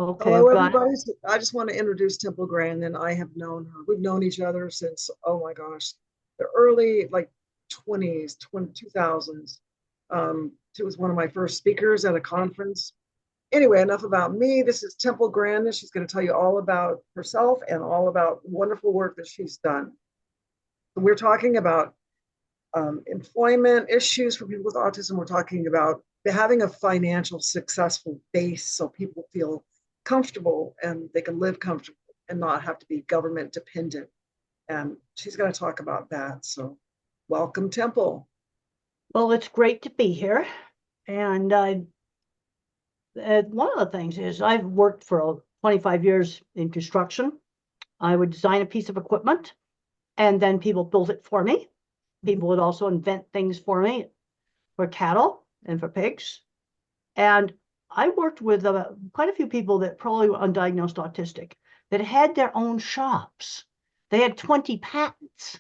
Okay, Hello, I've got it. everybody. I just want to introduce Temple Grandin. I have known her. We've known each other since, oh my gosh, the early like 20s, 2000s. She was one of my first speakers at a conference. Anyway, enough about me. This is Temple Grandin. She's going to tell you all about herself and all about wonderful work that she's done. We're talking about employment issues for people with autism. We're talking about having a financial successful base so people feel comfortable and they can live comfortable and not have to be government dependent. And she's going to talk about that. So welcome, Temple. Well, it's great to be here. And one of the things is I've worked for 25 years in construction. I would design a piece of equipment and then people build it for me. People would also invent things for me for cattle and for pigs. And I worked with quite a few people that probably were undiagnosed autistic that had their own shops. They had 20 patents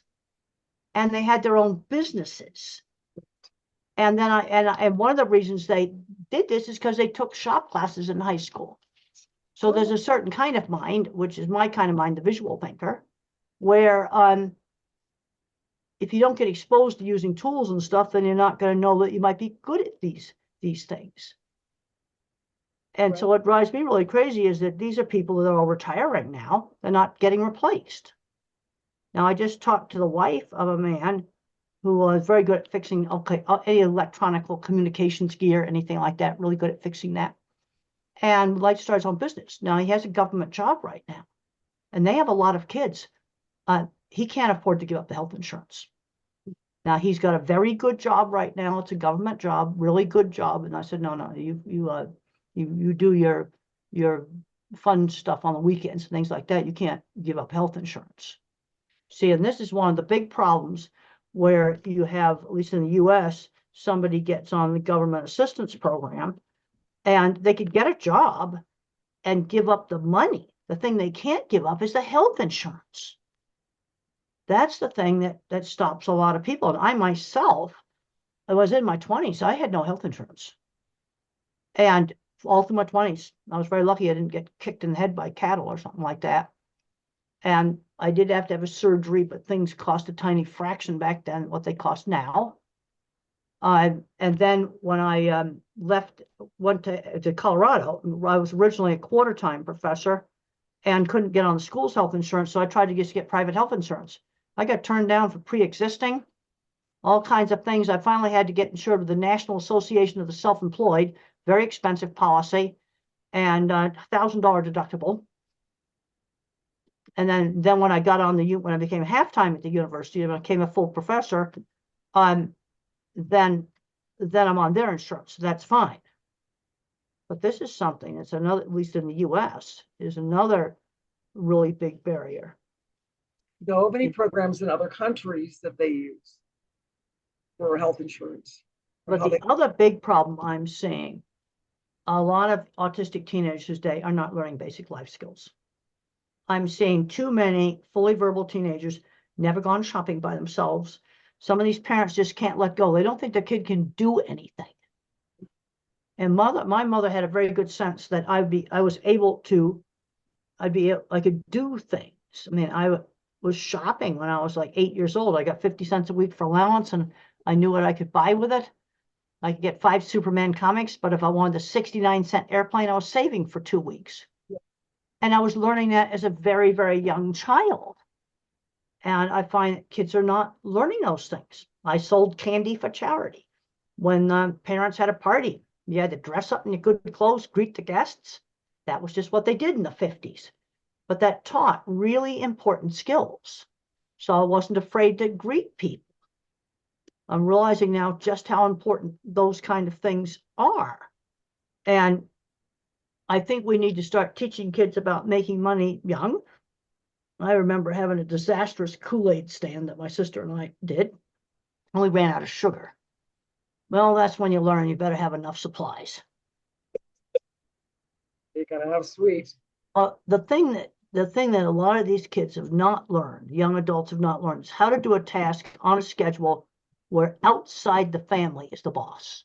and they had their own businesses. And then and one of the reasons they did this is because they took shop classes in high school. So there's a certain kind of mind, which is my kind of mind, the visual thinker, where if you don't get exposed to using tools and stuff, then you're not going to know that you might be good at these things. And so what drives me really crazy is that these are people that are all retiring now. They're not getting replaced. Now, I just talked to the wife of a man who was very good at fixing any electronic communications gear, anything like that, really good at fixing that. And would like to start his own business. Now, he has a government job right now, and they have a lot of kids. He can't afford to give up the health insurance. Now, he's got a very good job right now. It's a government job, really good job. And I said, no, you do your fun stuff on the weekends and things like that. You can't give up health insurance. See, and this is one of the big problems where you have, at least in the US, somebody gets on the government assistance program and they could get a job and give up the money. The thing they can't give up is the health insurance. That's the thing that stops a lot of people. And I myself, I was in my 20s. I had no health insurance. And all through my 20s, I was very lucky I didn't get kicked in the head by cattle or something like that. And I did have to have a surgery, but things cost a tiny fraction back then what they cost now. And then when I went to Colorado, I was originally a quarter-time professor and couldn't get on the school's health insurance, so I tried to just get private health insurance. I got turned down for pre-existing, all kinds of things. I finally had to get insured with the National Association of the Self-Employed, very expensive policy, and $1,000 deductible. And then when I got on when I became half-time at the university, and I became a full professor, then I'm on their insurance. So that's fine. But this is something that's another, at least in the US, is another really big barrier. Know of any programs in other countries that they use for health insurance? But the other big problem I'm seeing, a lot of autistic teenagers today are not learning basic life skills. I'm seeing too many fully verbal teenagers, never gone shopping by themselves. Some of these parents just can't let go. They don't think their kid can do anything. And my mother had a very good sense that I could do things. I mean, I was shopping when I was like 8 years old. I got 50 cents a week for allowance, and I knew what I could buy with it. I could get 5 Superman comics, but if I wanted a 69-cent airplane, I was saving for 2 weeks. And I was learning that as a very, very young child. And I find kids are not learning those things. I sold candy for charity. When parents had a party, you had to dress up in your good clothes, greet the guests. That was just what they did in the 50s. But that taught really important skills. So I wasn't afraid to greet people. I'm realizing now just how important those kind of things are. And I think we need to start teaching kids about making money young. I remember having a disastrous Kool-Aid stand that my sister and I did. Only ran out of sugar. Well, that's when you learn you better have enough supplies. You gotta have sweet. The thing that a lot of these kids have not learned, young adults have not learned, is how to do a task on a schedule where outside the family is the boss.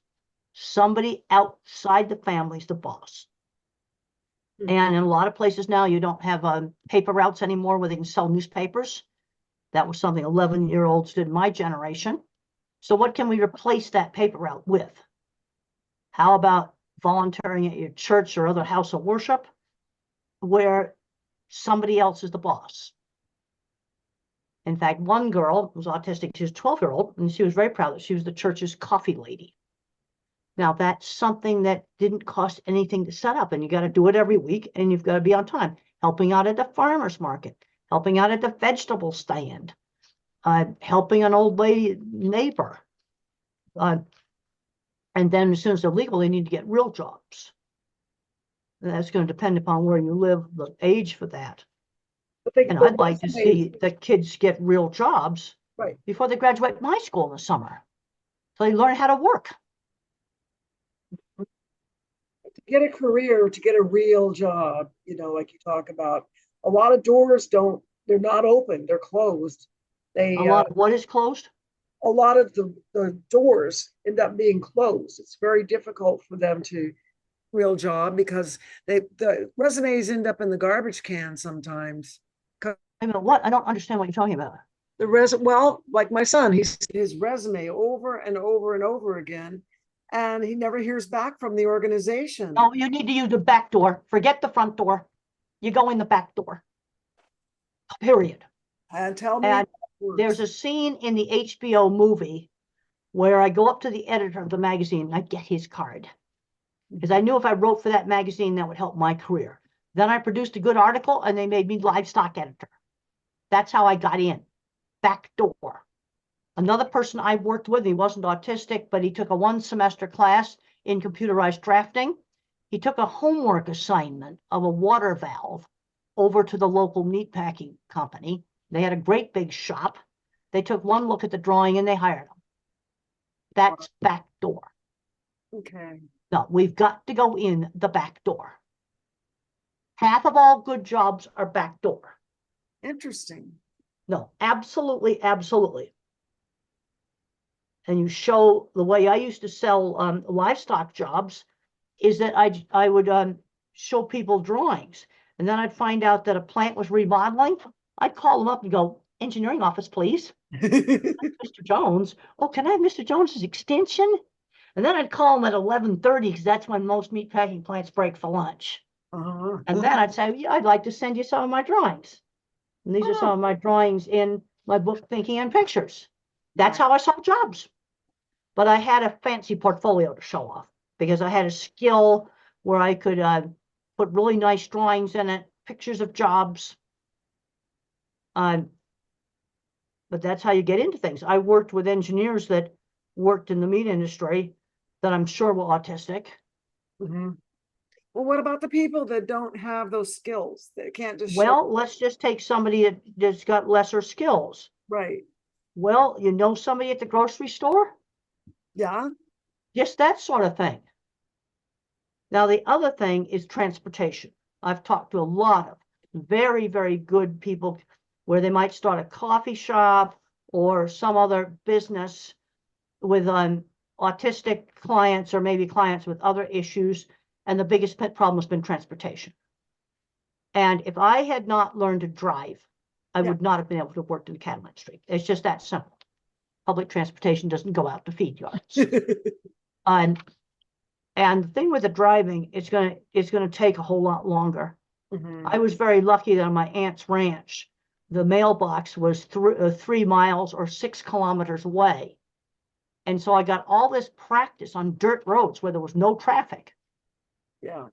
Somebody outside the family is the boss. And in a lot of places now, you don't have paper routes anymore where they can sell newspapers. That was something 11-year-olds did in my generation. So what can we replace that paper route with? How about volunteering at your church or other house of worship where somebody else is the boss? In fact, one girl was autistic. She was a 12-year-old, and she was very proud that she was the church's coffee lady. Now, that's something that didn't cost anything to set up, and you got to do it every week, and you've got to be on time, helping out at the farmer's market, helping out at the vegetable stand, helping an old lady neighbor. And then as soon as they're legal, they need to get real jobs. And that's going to depend upon where you live, the age for that. And I'd like to see the kids get real jobs before they graduate from high school in the summer. So they learn how to work. To get a career, to get a real job, like you talk about, a lot of doors they're not open, they're closed. A lot of what is closed? A lot of the doors end up being closed. It's very difficult for them to real job because the resumes end up in the garbage can sometimes. I mean, what? I don't understand what you're talking about. Well, like my son, he's his resume over and over and over again, and he never hears back from the organization. Oh, you need to use the back door. Forget the front door. You go in the back door. Period. And tell me. And there's a scene in the HBO movie where I go up to the editor of the magazine and I get his card. Because I knew if I wrote for that magazine, that would help my career. Then I produced a good article and they made me livestock editor. That's how I got in. Back door. Another person I worked with, he wasn't autistic, but he took a 1-semester class in computerized drafting. He took a homework assignment of a water valve over to the local meatpacking company. They had a great big shop. They took one look at the drawing and they hired him. That's back door. Okay. No, we've got to go in the back door. Half of all good jobs are back door. Interesting. No, absolutely, absolutely. And you show the way I used to sell livestock jobs is that I would show people drawings, and then I'd find out that a plant was remodeling. I'd call them up and go, engineering office, please. Mr. Jones. Oh, can I have Mr. Jones's extension? And then I'd call them at 11:30 because that's when most meatpacking plants break for lunch. And then I'd say, yeah, I'd like to send you some of my drawings. And these are some of my drawings in my book, Thinking in Pictures. That's how I saw jobs. But I had a fancy portfolio to show off because I had a skill where I could put really nice drawings in it, pictures of jobs. But that's how you get into things. I worked with engineers that worked in the meat industry that I'm sure were autistic. Well, what about the people that don't have those skills? That can't just Well, let's just take somebody that's got lesser skills. Right. Well, you know somebody at the grocery store? Yeah. Just that sort of thing. Now, the other thing is transportation. I've talked to a lot of very, very good people where they might start a coffee shop or some other business with autistic clients or maybe clients with other issues. And the biggest pet problem has been transportation. And if I had not learned to drive, I would not have been able to work in the cattle industry. It's just that simple. Public transportation doesn't go out to feed yards. And the thing with the driving, it's gonna take a whole lot longer. I was very lucky that on my aunt's ranch, the mailbox was 3 miles or 6 kilometers away. And so I got all this practice on dirt roads where there was no traffic. Yeah.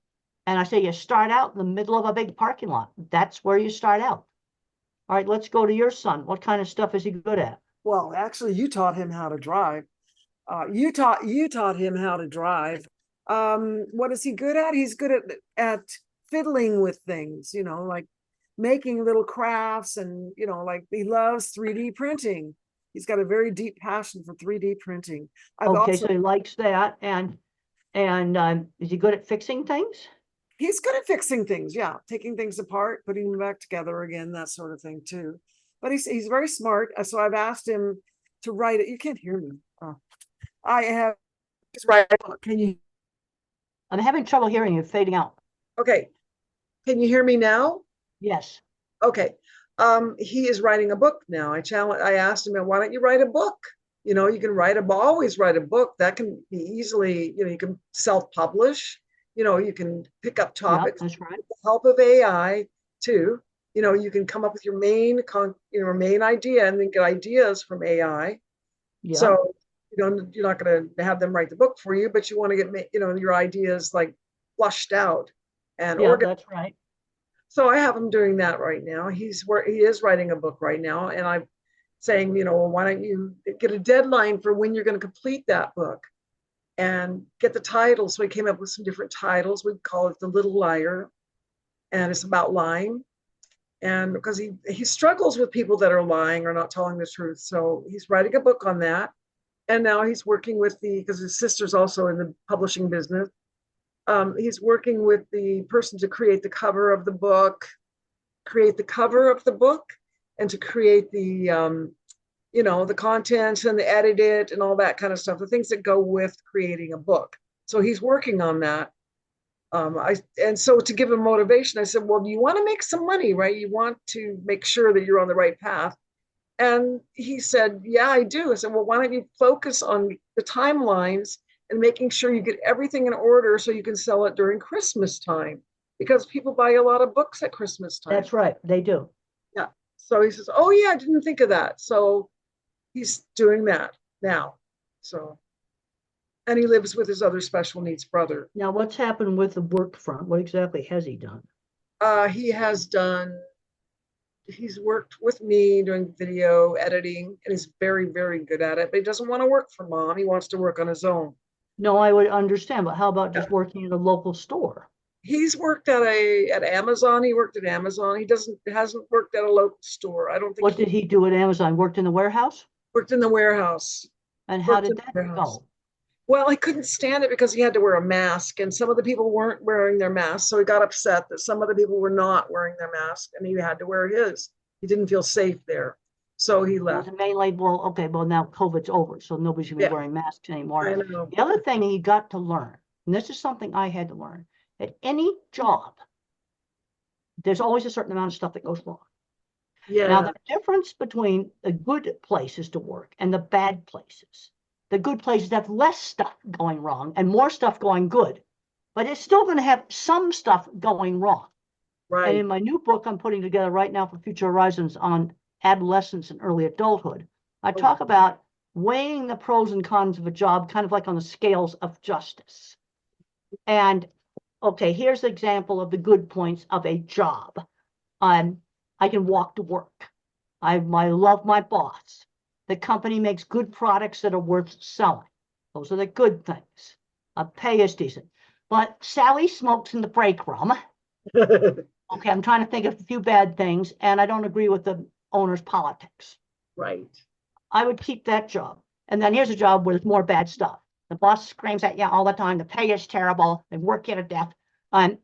And I say, you start out in the middle of a big parking lot. That's where you start out. All right, let's go to your son. What kind of stuff is he good at? Well, actually, you taught him how to drive. You taught him how to drive. What is he good at? He's good at fiddling with things, like making little crafts, and like he loves 3D printing. He's got a very deep passion for 3D printing. Okay, so he likes that, and is he good at fixing things? He's good at fixing things, yeah, taking things apart, putting them back together again, that sort of thing too. But he's very smart, so I've asked him to write it. You can't hear me. I have just write a book. Can you? I'm having trouble hearing you, fading out. Okay, Can you hear me now? Yes. Okay. He is writing a book now. I asked him, why don't you write a book? You know, you can always write a book that can be easily, you can self-publish, you can pick up Yeah, topics that's right. with the help of AI too. You can come up with your main idea and then get ideas from AI. Yeah. So, you're not going to have them write the book for you, but you want to get, your ideas like flushed out and Yeah, organized. that's right. So I have him doing that right now. He is writing a book right now, and I'm saying, well, why don't you get a deadline for when you're going to complete that book and get the title. So he came up with some different titles. We call it The Little Liar, and it's about lying. And because he struggles with people that are lying or not telling the truth, so he's writing a book on that. And now he's working with because his sister's also in the publishing business. He's working with the person to create the cover of the book, and to create the contents and the edit it and all that kind of stuff, the things that go with creating a book. So he's working on that. And so to give him motivation, I said, well, you want to make some money, right? You want to make sure that you're on the right path. And he said, yeah, I do. I said, well, why don't you focus on the timelines and making sure you get everything in order so you can sell it during Christmas time, because people buy a lot of books at Christmas time. That's right. They do. Yeah. So he says, oh, yeah, I didn't think of that. So he's doing that now. So, and he lives with his other special needs brother. Now, what's happened with the work front? What exactly has he done? He's worked with me doing video editing, and he's very, very good at it, but he doesn't want to work for mom. He wants to work on his own. No, I would understand, but how about just Yeah. working in a local store? He's worked at Amazon. He worked at Amazon. He hasn't worked at a local store. I don't think What did he do at Amazon? Worked in the warehouse? worked in the warehouse. And how Worked did in the that warehouse. go? Well, he couldn't stand it because he had to wear a mask, and some of the people weren't wearing their masks. So he got upset that some of the people were not wearing their mask, and he had to wear his. He didn't feel safe there. So he Was left. it mainly, well, okay, well, now COVID's over, so nobody's gonna be Yeah, wearing masks anymore. I know. The other thing you got to learn, and this is something I had to learn, at any job, there's always a certain amount of stuff that goes wrong. Now, Yeah, the difference between the good places to work and the bad places, the good places have less stuff going wrong and more stuff going good, but it's still going to have some stuff going wrong. And in right. my new book I'm putting together right now for Future Horizons on adolescence and early adulthood, I Oh, talk about weighing the pros and cons of a job, kind of like on the scales of justice. And okay, here's an example of the good points of a job. I can walk to work. I love my boss. The company makes good products that are worth selling. Those are the good things. Pay is decent. But Sally smokes in the break room. Okay, I'm trying to think of a few bad things, and I don't agree with the owner's politics. right. I would keep that job. And then here's a job where there's more bad stuff. The boss screams at you all the time. The pay is terrible. They work you to death.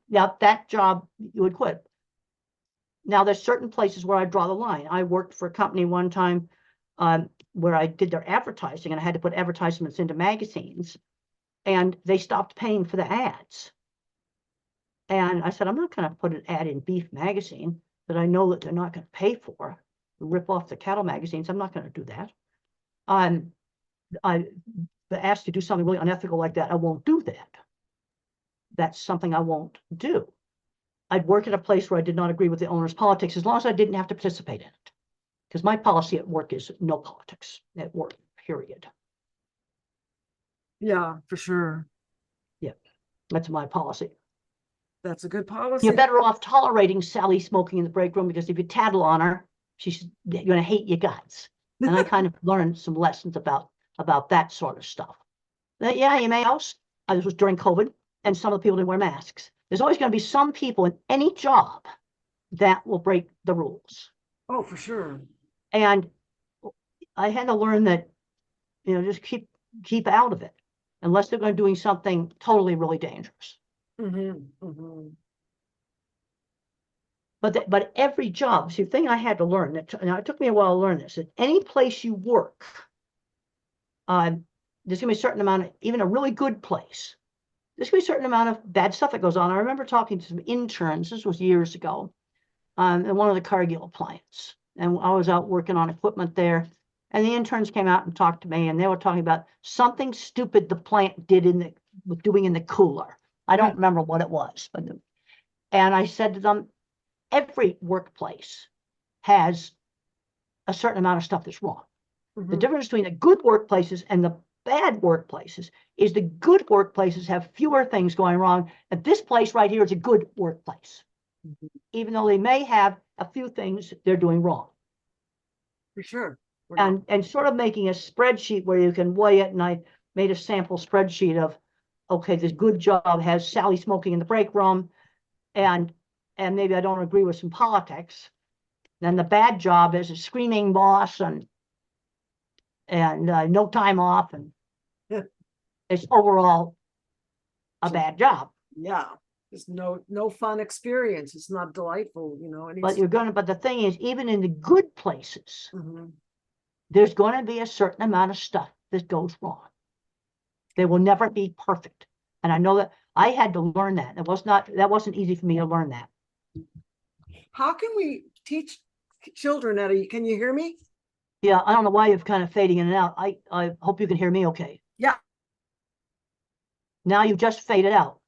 Yeah, that job you would quit. Now, there's certain places where I draw the line. I worked for a company one time where I did their advertising, and I had to put advertisements into magazines, and they stopped paying for the ads. And I said, I'm not going to put an ad in Beef magazine that I know that they're not going to pay for, rip off the cattle magazines. I'm not going to do that. I asked to do something really unethical like that. I won't do that. That's something I won't do. I'd work at a place where I did not agree with the owner's politics, as long as I didn't have to participate in it. Because my policy at work is no politics at work, period. Yeah, for sure. Yeah, that's my policy. That's a good policy. You're better off tolerating Sally smoking in the break room, because if you tattle on her, you're going to hate your guts. And I kind of learned some lessons about that sort of stuff. Yeah, you may house. This was during COVID, and some of the people didn't wear masks. There's always going to be some people in any job that will break the rules. Oh, for sure. And I had to learn that, just keep out of it, unless they're going to doing something totally really dangerous. Mm-hmm, mm-hmm. But every job, see, the thing I had to learn, now it took me a while to learn this, that any place you work, there's going to be a certain amount of, even a really good place, there's gonna be a certain amount of bad stuff that goes on. I remember talking to some interns, this was years ago, in one of the Cargill plants. And I was out working on equipment there. And the interns came out and talked to me, and they were talking about something stupid the plant did doing in the cooler. I don't remember what it was, and I said to them, every workplace has a certain amount of stuff that's wrong. The difference between the good workplaces and the bad workplaces is the good workplaces have fewer things going wrong. And this place right here is a good workplace, even though they may have a few things they're doing wrong. For sure. And sort of making a spreadsheet where you can weigh it. And I made a sample spreadsheet of, okay, this good job has Sally smoking in the break room, and maybe I don't agree with some politics. Then the bad job is a screaming boss and no time off, and it's overall a bad job. Yeah, it's no fun experience. It's not delightful, you know. But the thing is, even in the good places, there's going to be a certain amount of stuff that goes wrong. They will never be perfect. And I know that I had to learn that. That wasn't easy for me to learn that. How can we teach children can you hear me? Yeah, I don't know why you're kind of fading in and out. I hope you can hear me okay. Yeah. Now you just faded out.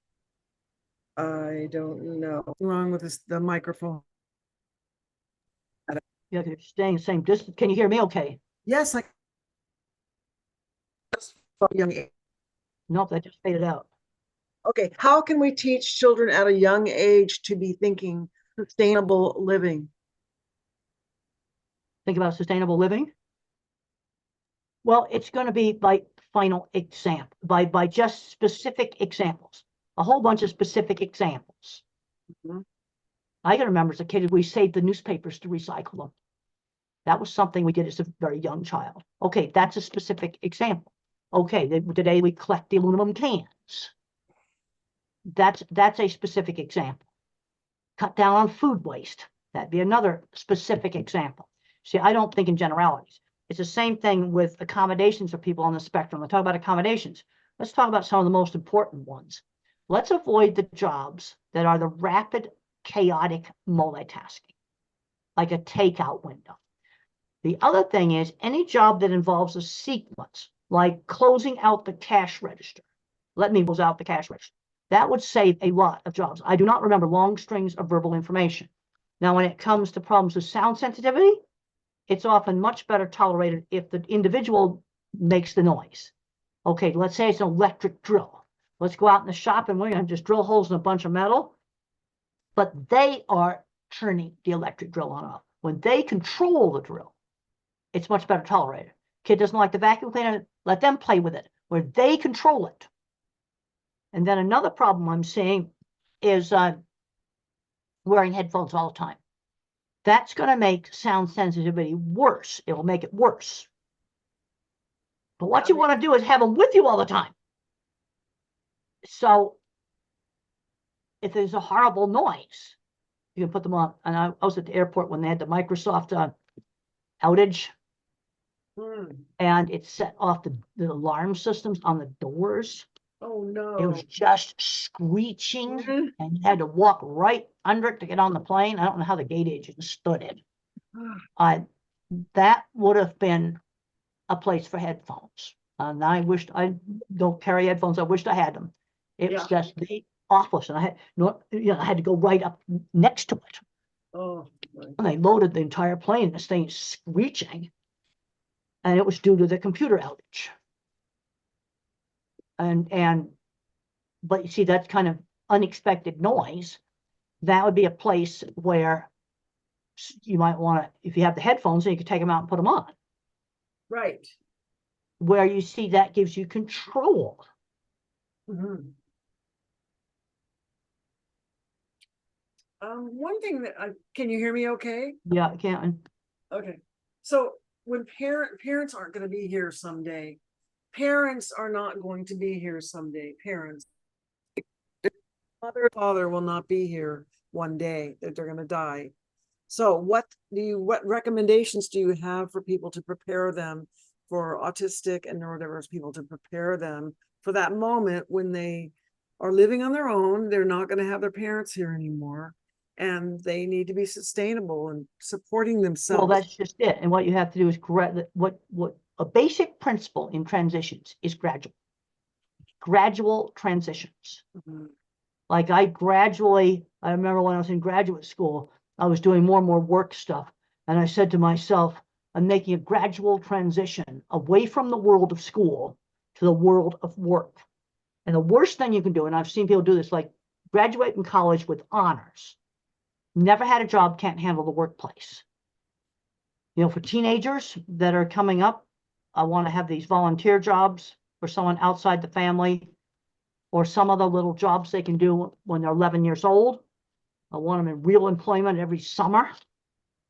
I don't know. What's wrong with the microphone? Yeah, you're staying the same distance. Can you hear me okay? Yes, young age. Nope, that just faded out. Okay, how can we teach children at a young age to be thinking sustainable living? Think about sustainable living. Well, it's going to be by final example, by just specific examples, a whole bunch of specific examples. I can remember as a kid, we saved the newspapers to recycle them. That was something we did as a very young child. Okay, that's a specific example. Okay, today we collect the aluminum cans. That's a specific example. Cut down on food waste. That'd be another specific example. See, I don't think in generalities. It's the same thing with accommodations for people on the spectrum. Let's talk about accommodations. Let's talk about some of the most important ones. Let's avoid the jobs that are the rapid, chaotic multitasking, like a takeout window. The other thing is any job that involves a sequence, like closing out the cash register. Let me close out the cash register. That would save a lot of jobs. I do not remember long strings of verbal information. Now, when it comes to problems with sound sensitivity, it's often much better tolerated if the individual makes the noise. Okay, let's say it's an electric drill. Let's go out in the shop and we're going to just drill holes in a bunch of metal. But they are turning the electric drill on and off. When they control the drill, it's much better tolerated. Kid doesn't like the vacuum cleaner, let them play with it, where they control it. And then another problem I'm seeing is wearing headphones all the time. That's going to make sound sensitivity worse. It will make it worse. But what you want to do is have them with you all the time. So if there's a horrible noise, you can put them on. And I was at the airport when they had the Microsoft outage. And it set off the alarm systems on the doors. Oh, no. It was just screeching, and you had to walk right under it to get on the plane. I don't know how the gate agent stood it. That would have been a place for headphones. And I wished I don't carry headphones. I wished I had them. It was just the office, and I had to go right up next to it. Oh, and they loaded the entire plane. This thing screeching, and it was due to the computer outage. But you see, that's kind of unexpected noise. That would be a place where you might want to, if you have the headphones, then you could take them out and put them on. Right. Where you see that gives you control. One thing that can you hear me okay? Yeah, I can. Okay. So when parents aren't going to be here someday, parents are not going to be here someday. Parents, mother and father will not be here one day, that they're going to die. So what recommendations do you have for people to prepare them for autistic and neurodiverse people, to prepare them for that moment when they are living on their own. They're not going to have their parents here anymore. And they need to be sustainable and supporting Well, themselves. that's just it. And what you have to do is what a basic principle in transitions is gradual transitions. Mhm. Like I remember when I was in graduate school, I was doing more and more work stuff. And I said to myself, I'm making a gradual transition away from the world of school to the world of work. And the worst thing you can do, and I've seen people do this, like graduate in college with honors, never had a job, can't handle the workplace. You know, for teenagers that are coming up, I want to have these volunteer jobs for someone outside the family, or some other little jobs they can do when they're 11 years old. I want them in real employment every summer.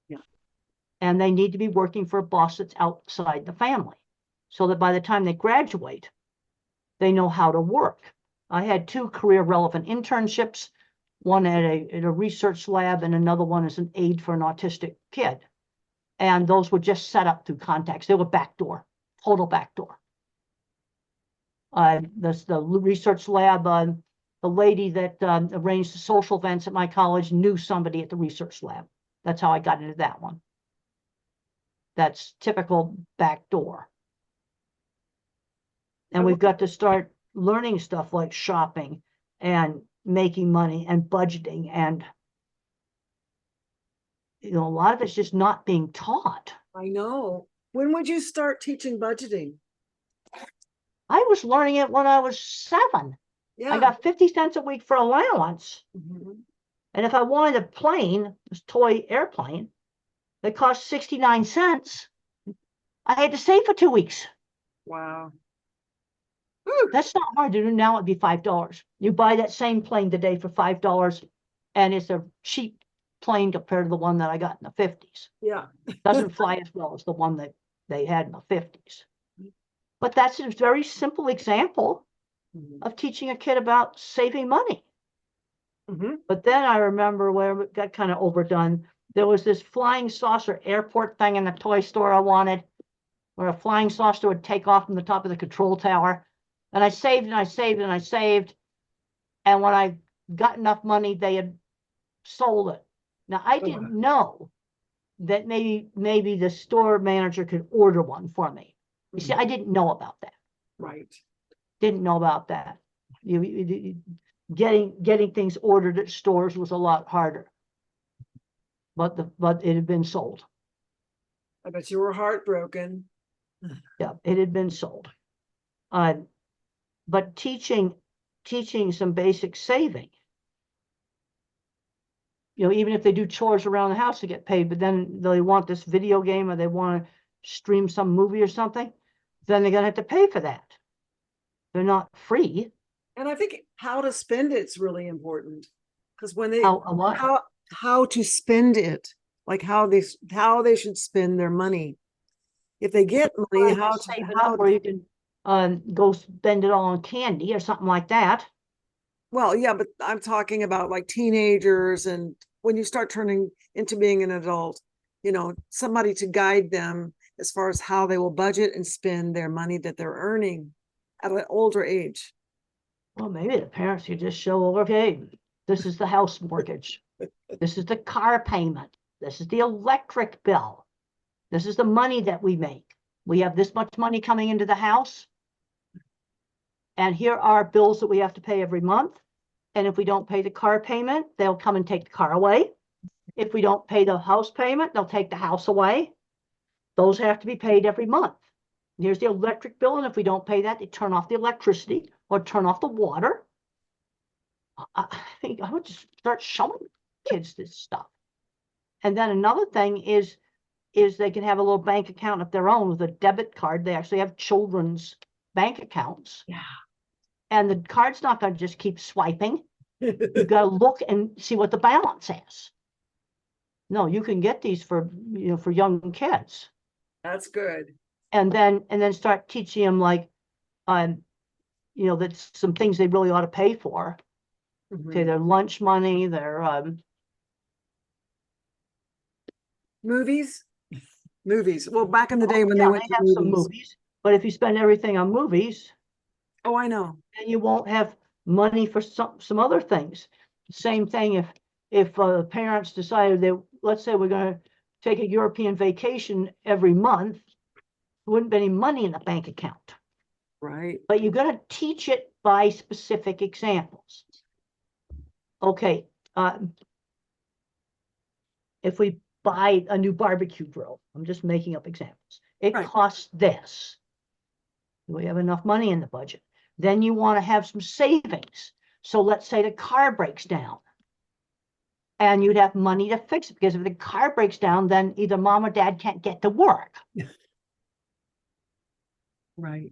Yeah. And they need to be working for a boss that's outside the family, so that by the time they graduate, they know how to work. I had 2 career relevant internships, one at a research lab and another one as an aide for an autistic kid. And those were just set up through contacts. They were backdoor, total backdoor. The research lab, the lady that arranged the social events at my college knew somebody at the research lab. That's how I got into that one. That's typical backdoor. And we've got to start learning stuff like shopping and making money and budgeting. And, you know, a lot of it's just not being taught. I know. When would you start teaching budgeting? I was learning it when I was 7. Yeah. I got 50 cents a week for allowance. Mhm. And if I wanted a plane, this toy airplane, that cost 69 cents, I had to save for 2 weeks. Wow. That's not hard to do now. It'd be $5. You buy that same plane today for $5, and it's a cheap plane compared to the one that I got in the 50s. Yeah. Doesn't fly as well as the one that they had in the 50s. But that's a very simple example Mhm. of teaching a kid about saving money. Mhm. But then I remember where it got kind of overdone. There was this flying saucer airport thing in the toy store I wanted, where a flying saucer would take off from the top of the control tower. And I saved and I saved and I saved. And when I got enough money, they had sold it. Now I didn't know that maybe the store manager could order one for me. You see, I didn't know about that. Right. Didn't know about that. Getting things ordered at stores was a lot harder. But it had been sold. I bet you were heartbroken. Yeah, it had been sold. But teaching some basic saving. You know, even if they do chores around the house to get paid, but then they want this video game or they want to stream some movie or something, then they're gonna have to pay for that. They're not free. And I think how to spend it's really important, because when they how to spend it, like how they should spend their money. If they get money, how to save it up where you can go spend it all on candy or something like that. well, yeah, but I'm talking about like teenagers, and when you start turning into being an adult, you know, somebody to guide them as far as how they will budget and spend their money that they're earning at an older age. Well, maybe the parents could just show, okay, this is the house mortgage. This is the car payment. This is the electric bill. This is the money that we make. We have this much money coming into the house. And here are bills that we have to pay every month. And if we don't pay the car payment, they'll come and take the car away. If we don't pay the house payment, they'll take the house away. Those have to be paid every month. Here's the electric bill. And if we don't pay that, they turn off the electricity or turn off the water. I think I would just start showing kids this stuff. And then another thing is they can have a little bank account of their own with a debit card. They actually have children's bank accounts. Yeah. And the card's not going to just keep swiping. You've got to look and see what the balance is. No, you can get these for young kids. That's good. And then start teaching them like, that's some things they really ought to pay for. Okay, their lunch money, their movies. Well, back in the day when they went to some movies, but if you spend everything on movies, oh, I know, then you won't have money for some other things. Same thing if parents decided that, let's say we're going to take a European vacation every month, there wouldn't be any money in the bank account. Right. But you're going to teach it by specific examples. Okay, if we buy a new barbecue grill, I'm just making up examples, it Right. costs this. Do we have enough money in the budget? Then you want to have some savings. So let's say the car breaks down and you'd have money to fix it, because if the car breaks down, then either mom or dad can't get to work. Right.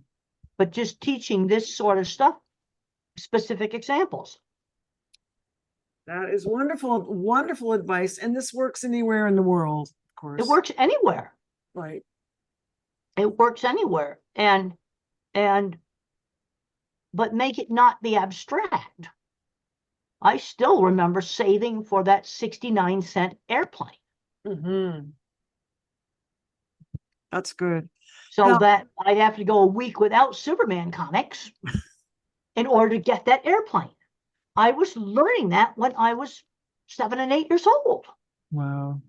But just teaching this sort of stuff, specific examples. That is wonderful, wonderful advice. And this works anywhere in the world, of course. It works anywhere. Right. It works anywhere. But make it not be abstract. I still remember saving for that 69-cent airplane. Mm-hmm. That's good. So Now, that I'd have to go a week without Superman comics in order to get that airplane. I was learning that when I was 7 and 8 years old. wow.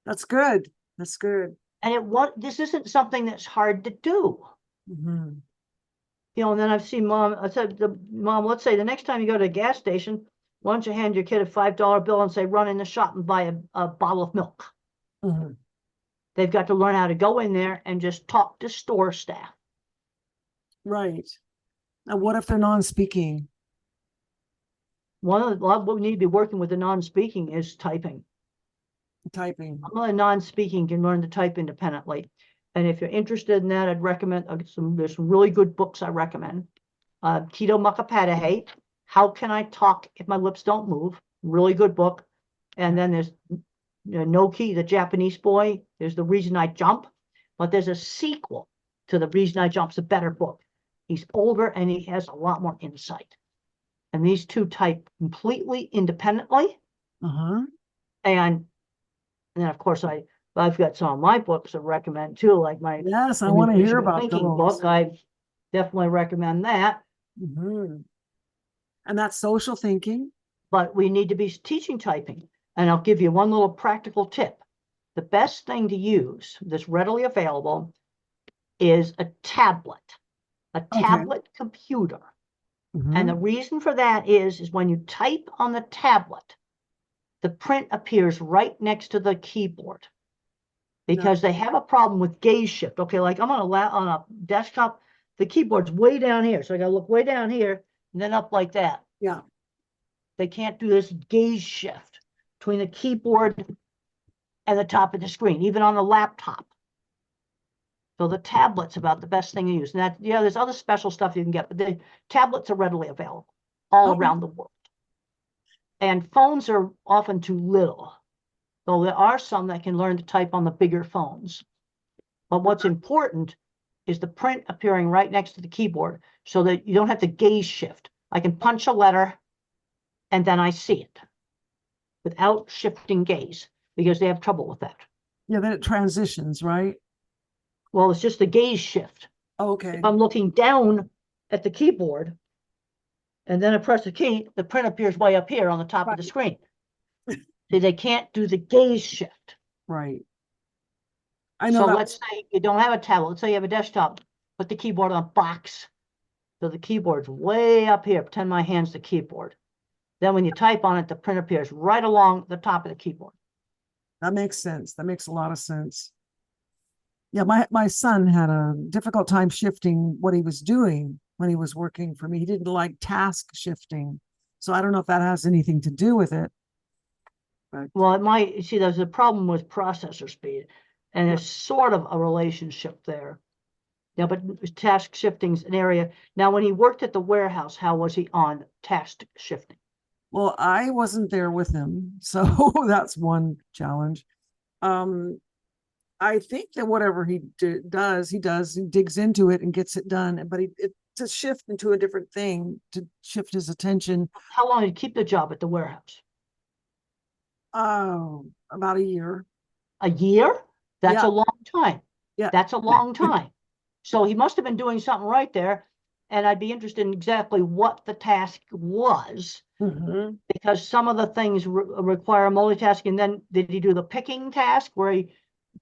That's good. That's good. And this isn't something that's hard to do. Mm-hmm. You know, and then I've seen mom, I said, mom, let's say the next time you go to a gas station, why don't you hand your kid a $5 bill and say, run in the shop and buy a bottle of milk. Mm-hmm. They've got to learn how to go in there and just talk to store staff. Right. Now, what if they're non-speaking? What we need to be working with the non-speaking is typing. Typing. Non-speaking can learn to type independently. And if you're interested in that, I'd recommend there's some really good books I recommend. Tito Mukapadahe, How Can I Talk If My Lips Don't Move? Really good book. And then there's Noki, the Japanese boy. There's The Reason I Jump. But there's a sequel to The Reason I Jump's a better book. He's older and he has a lot more insight. And these two type completely independently. Uh-huh. And then, of course, I've got some of my books I recommend too, like my Yes, I want to hear about thinking those. book. I definitely recommend that. Mm-hmm. And that's social thinking. But we need to be teaching typing. And I'll give you one little practical tip. The best thing to use that's readily available is a tablet, tablet computer. Mm-hmm. And the reason for that is when you type on the tablet, the print appears right next to the keyboard, because they have a problem with gaze shift. Okay, like I'm on a desktop, the keyboard's way down here. So I gotta look way down here and then up like that. Yeah. They can't do this gaze shift between the keyboard and the top of the screen, even on a laptop. So the tablet's about the best thing to use. And that, there's other special stuff you can get, but the tablets are readily available all around the world. And phones are often too little, though there are some that can learn to type on the bigger phones. But what's important is the print appearing right next to the keyboard so that you don't have to gaze shift. I can punch a letter and then I see it without shifting gaze, because they have trouble with that. Yeah, then it transitions, right? Well, it's just the gaze shift. Oh, okay. If I'm looking down at the keyboard and then I press the key, the print appears way up here on the top of the screen. See, they can't do the gaze shift. Right. I know. So let's say you don't have a tablet. Let's say you have a desktop. Put the keyboard on a box. So the keyboard's way up here. Pretend my hand's the keyboard. Then when you type on it, the print appears right along the top of the keyboard. That makes sense. That makes a lot of sense. Yeah, my son had a difficult time shifting what he was doing when he was working for me. He didn't like task shifting. So I don't know if that has anything to do with it. But well, it might. See, there's a problem with processor speed, and there's sort of a relationship there. Yeah, but task shifting's an area. Now, when he worked at the warehouse, how was he on task shifting? Well, I wasn't there with him, so that's one challenge. I think that whatever he does, he digs into it and gets it done. But to shift into a different thing, to shift his attention. How long did he keep the job at the warehouse? About a year. A year? That's a long time. Yeah. That's a long time. So he must have been doing something right there. And I'd be interested in exactly what the task was, Mhm. because some of the things require multitasking. Then did he do the picking task where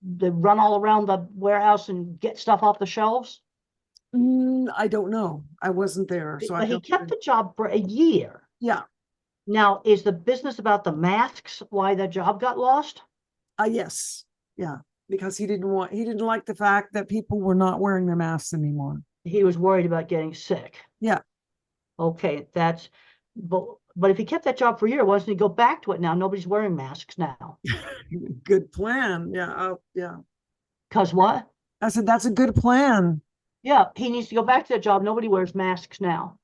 they run all around the warehouse and get stuff off the shelves? I don't know. I wasn't there, so I But he don't kept even- the job for a year. Yeah. Now, is the business about the masks why the job got lost? Yes. Yeah. Because he didn't like the fact that people were not wearing their masks anymore. He was worried about getting sick. Yeah. Okay, but if he kept that job for a year, why doesn't he go back to it now? Nobody's wearing masks now. Good plan. Yeah. Yeah. Because what? I said, that's a good plan. Yeah, he needs to go back to that job. Nobody wears masks now.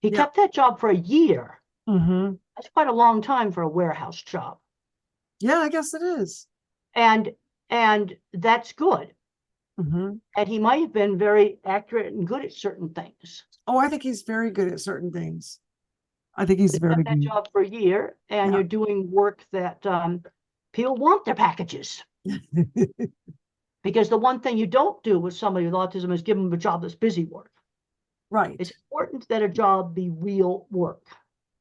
He Yeah. kept that job for a year. Mm-hmm. That's quite a long time for a warehouse job. Yeah, I guess it is. And that's good. Mm-hmm. And he might have been very accurate and good at certain things. Oh, I think he's very good at certain things. I think he's You very kept that good. job for a year, and Yeah. you're doing work that people want their packages. Because the one thing you don't do with somebody with autism is give them a job that's busy work. Right. It's important that a job be real work.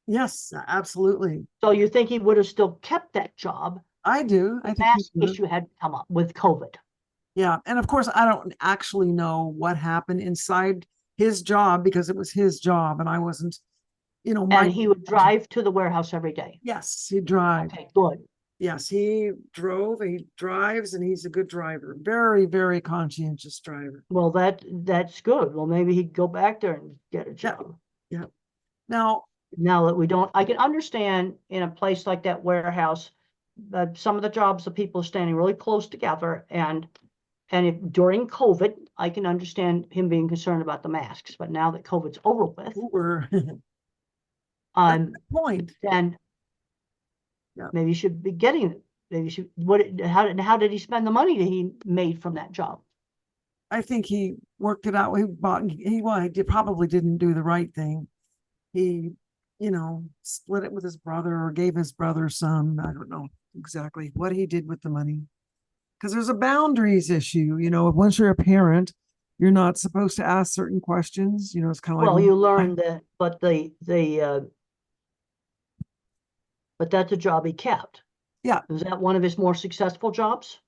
Yes, absolutely. So you think he would have still kept that job? I do. I The think he mask would. issue had come up with COVID. Yeah. And of course, I don't actually know what happened inside his job because it was his job and I wasn't, my And he would drive to the warehouse every day. yes, he drives. Okay, good. Yes, he drives, and he's a good driver. Very, very conscientious driver. Well, that's good. Well, maybe he'd go back there and get a job. Yeah. Now, Now that we don't, I can understand in a place like that warehouse, that some of the jobs, the people are standing really close together, and if during COVID, I can understand him being concerned about the masks. But now that COVID's over with, we're um, point. then Yeah. maybe you should be getting it. Maybe you should. How did he spend the money that he made from that job? I think he worked it out. He probably didn't do the right thing. He, split it with his brother or gave his brother some. I don't know exactly what he did with the money. Because there's a boundaries issue. Once you're a parent, you're not supposed to ask certain questions. It's kind of like, Well, you learn that, but but that's a job he kept. Yeah. Was that one of his more successful jobs?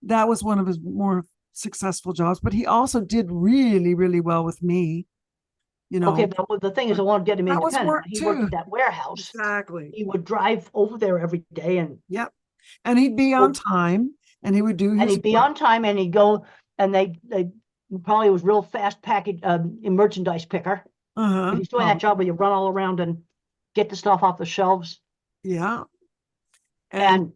that was one of his more successful jobs, but he also did really, really well with me. Okay, but the thing is, I want to get him That was independent. work He worked too. at that warehouse. Exactly. He would drive over there every day, and And he'd be on time and he would do his he'd be work. on time, and he'd go, and they probably was real fast package merchandise picker. Uh-huh. If he's doing that job where you run all around and get the stuff off the shelves, Yeah. and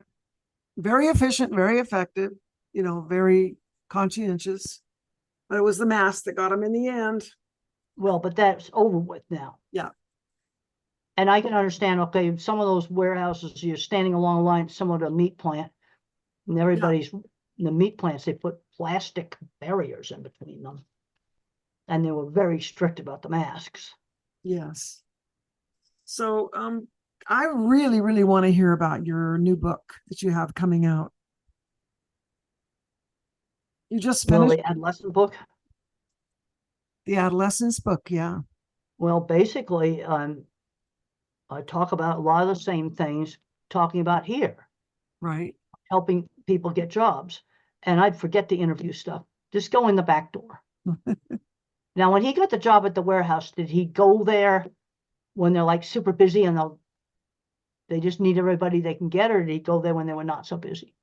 Very efficient, very effective, very conscientious. But it was the mask that got him in the end. well, but that's over with now. Yeah. And I can understand, okay, some of those warehouses, you're standing along the line, some of the meat plant, and everybody's in the meat plants, they put plastic barriers in between them. And they were very strict about the masks. Yes. So I really, really want to hear about your new book that you have coming out. You just Well, finished the adolescent book, the adolescence book, yeah. well, basically, I talk about a lot of the same things talking about here, Right. helping people get jobs. And I'd forget the interview stuff. Just go in the back door. Now, when he got the job at the warehouse, did he go there when they're like super busy and they just need everybody they can get, or did he go there when they were not so busy?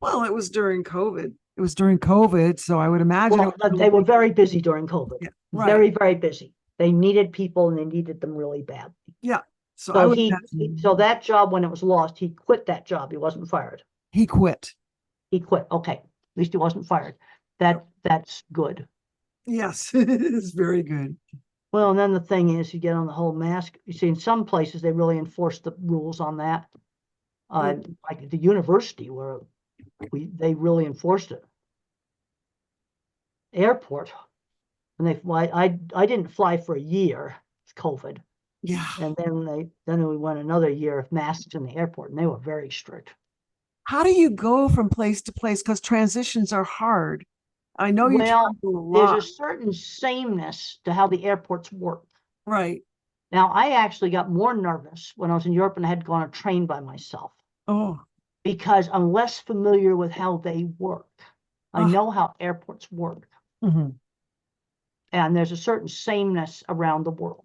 Well, it was during COVID. It was during COVID, so I would imagine Well, they were very busy during COVID. Yeah, right. Very, very busy. They needed people, and they needed them really badly. Yeah. So I would So that job, when it was lost, he quit that job. He wasn't fired. he quit. He quit. Okay, at least he wasn't fired. That's good. Yes, it's very good. Well, and then the thing is, you get on the whole mask. You see, in some places they really enforce the rules on that. Like at the university, where they really enforced it. Airport, when they fly, I didn't fly for a year. It's COVID, Yeah. and then we went another year of masks in the airport, and they were very strict. How do you go from place to place? Because transitions are hard. I know you Well, travel a there's lot. a certain sameness to how the airports work. Right. Now, I actually got more nervous when I was in Europe and I had to go on a train by myself Oh, because I'm less familiar with how they work. I Ah. know how airports work, mhm. and there's a certain sameness around the world.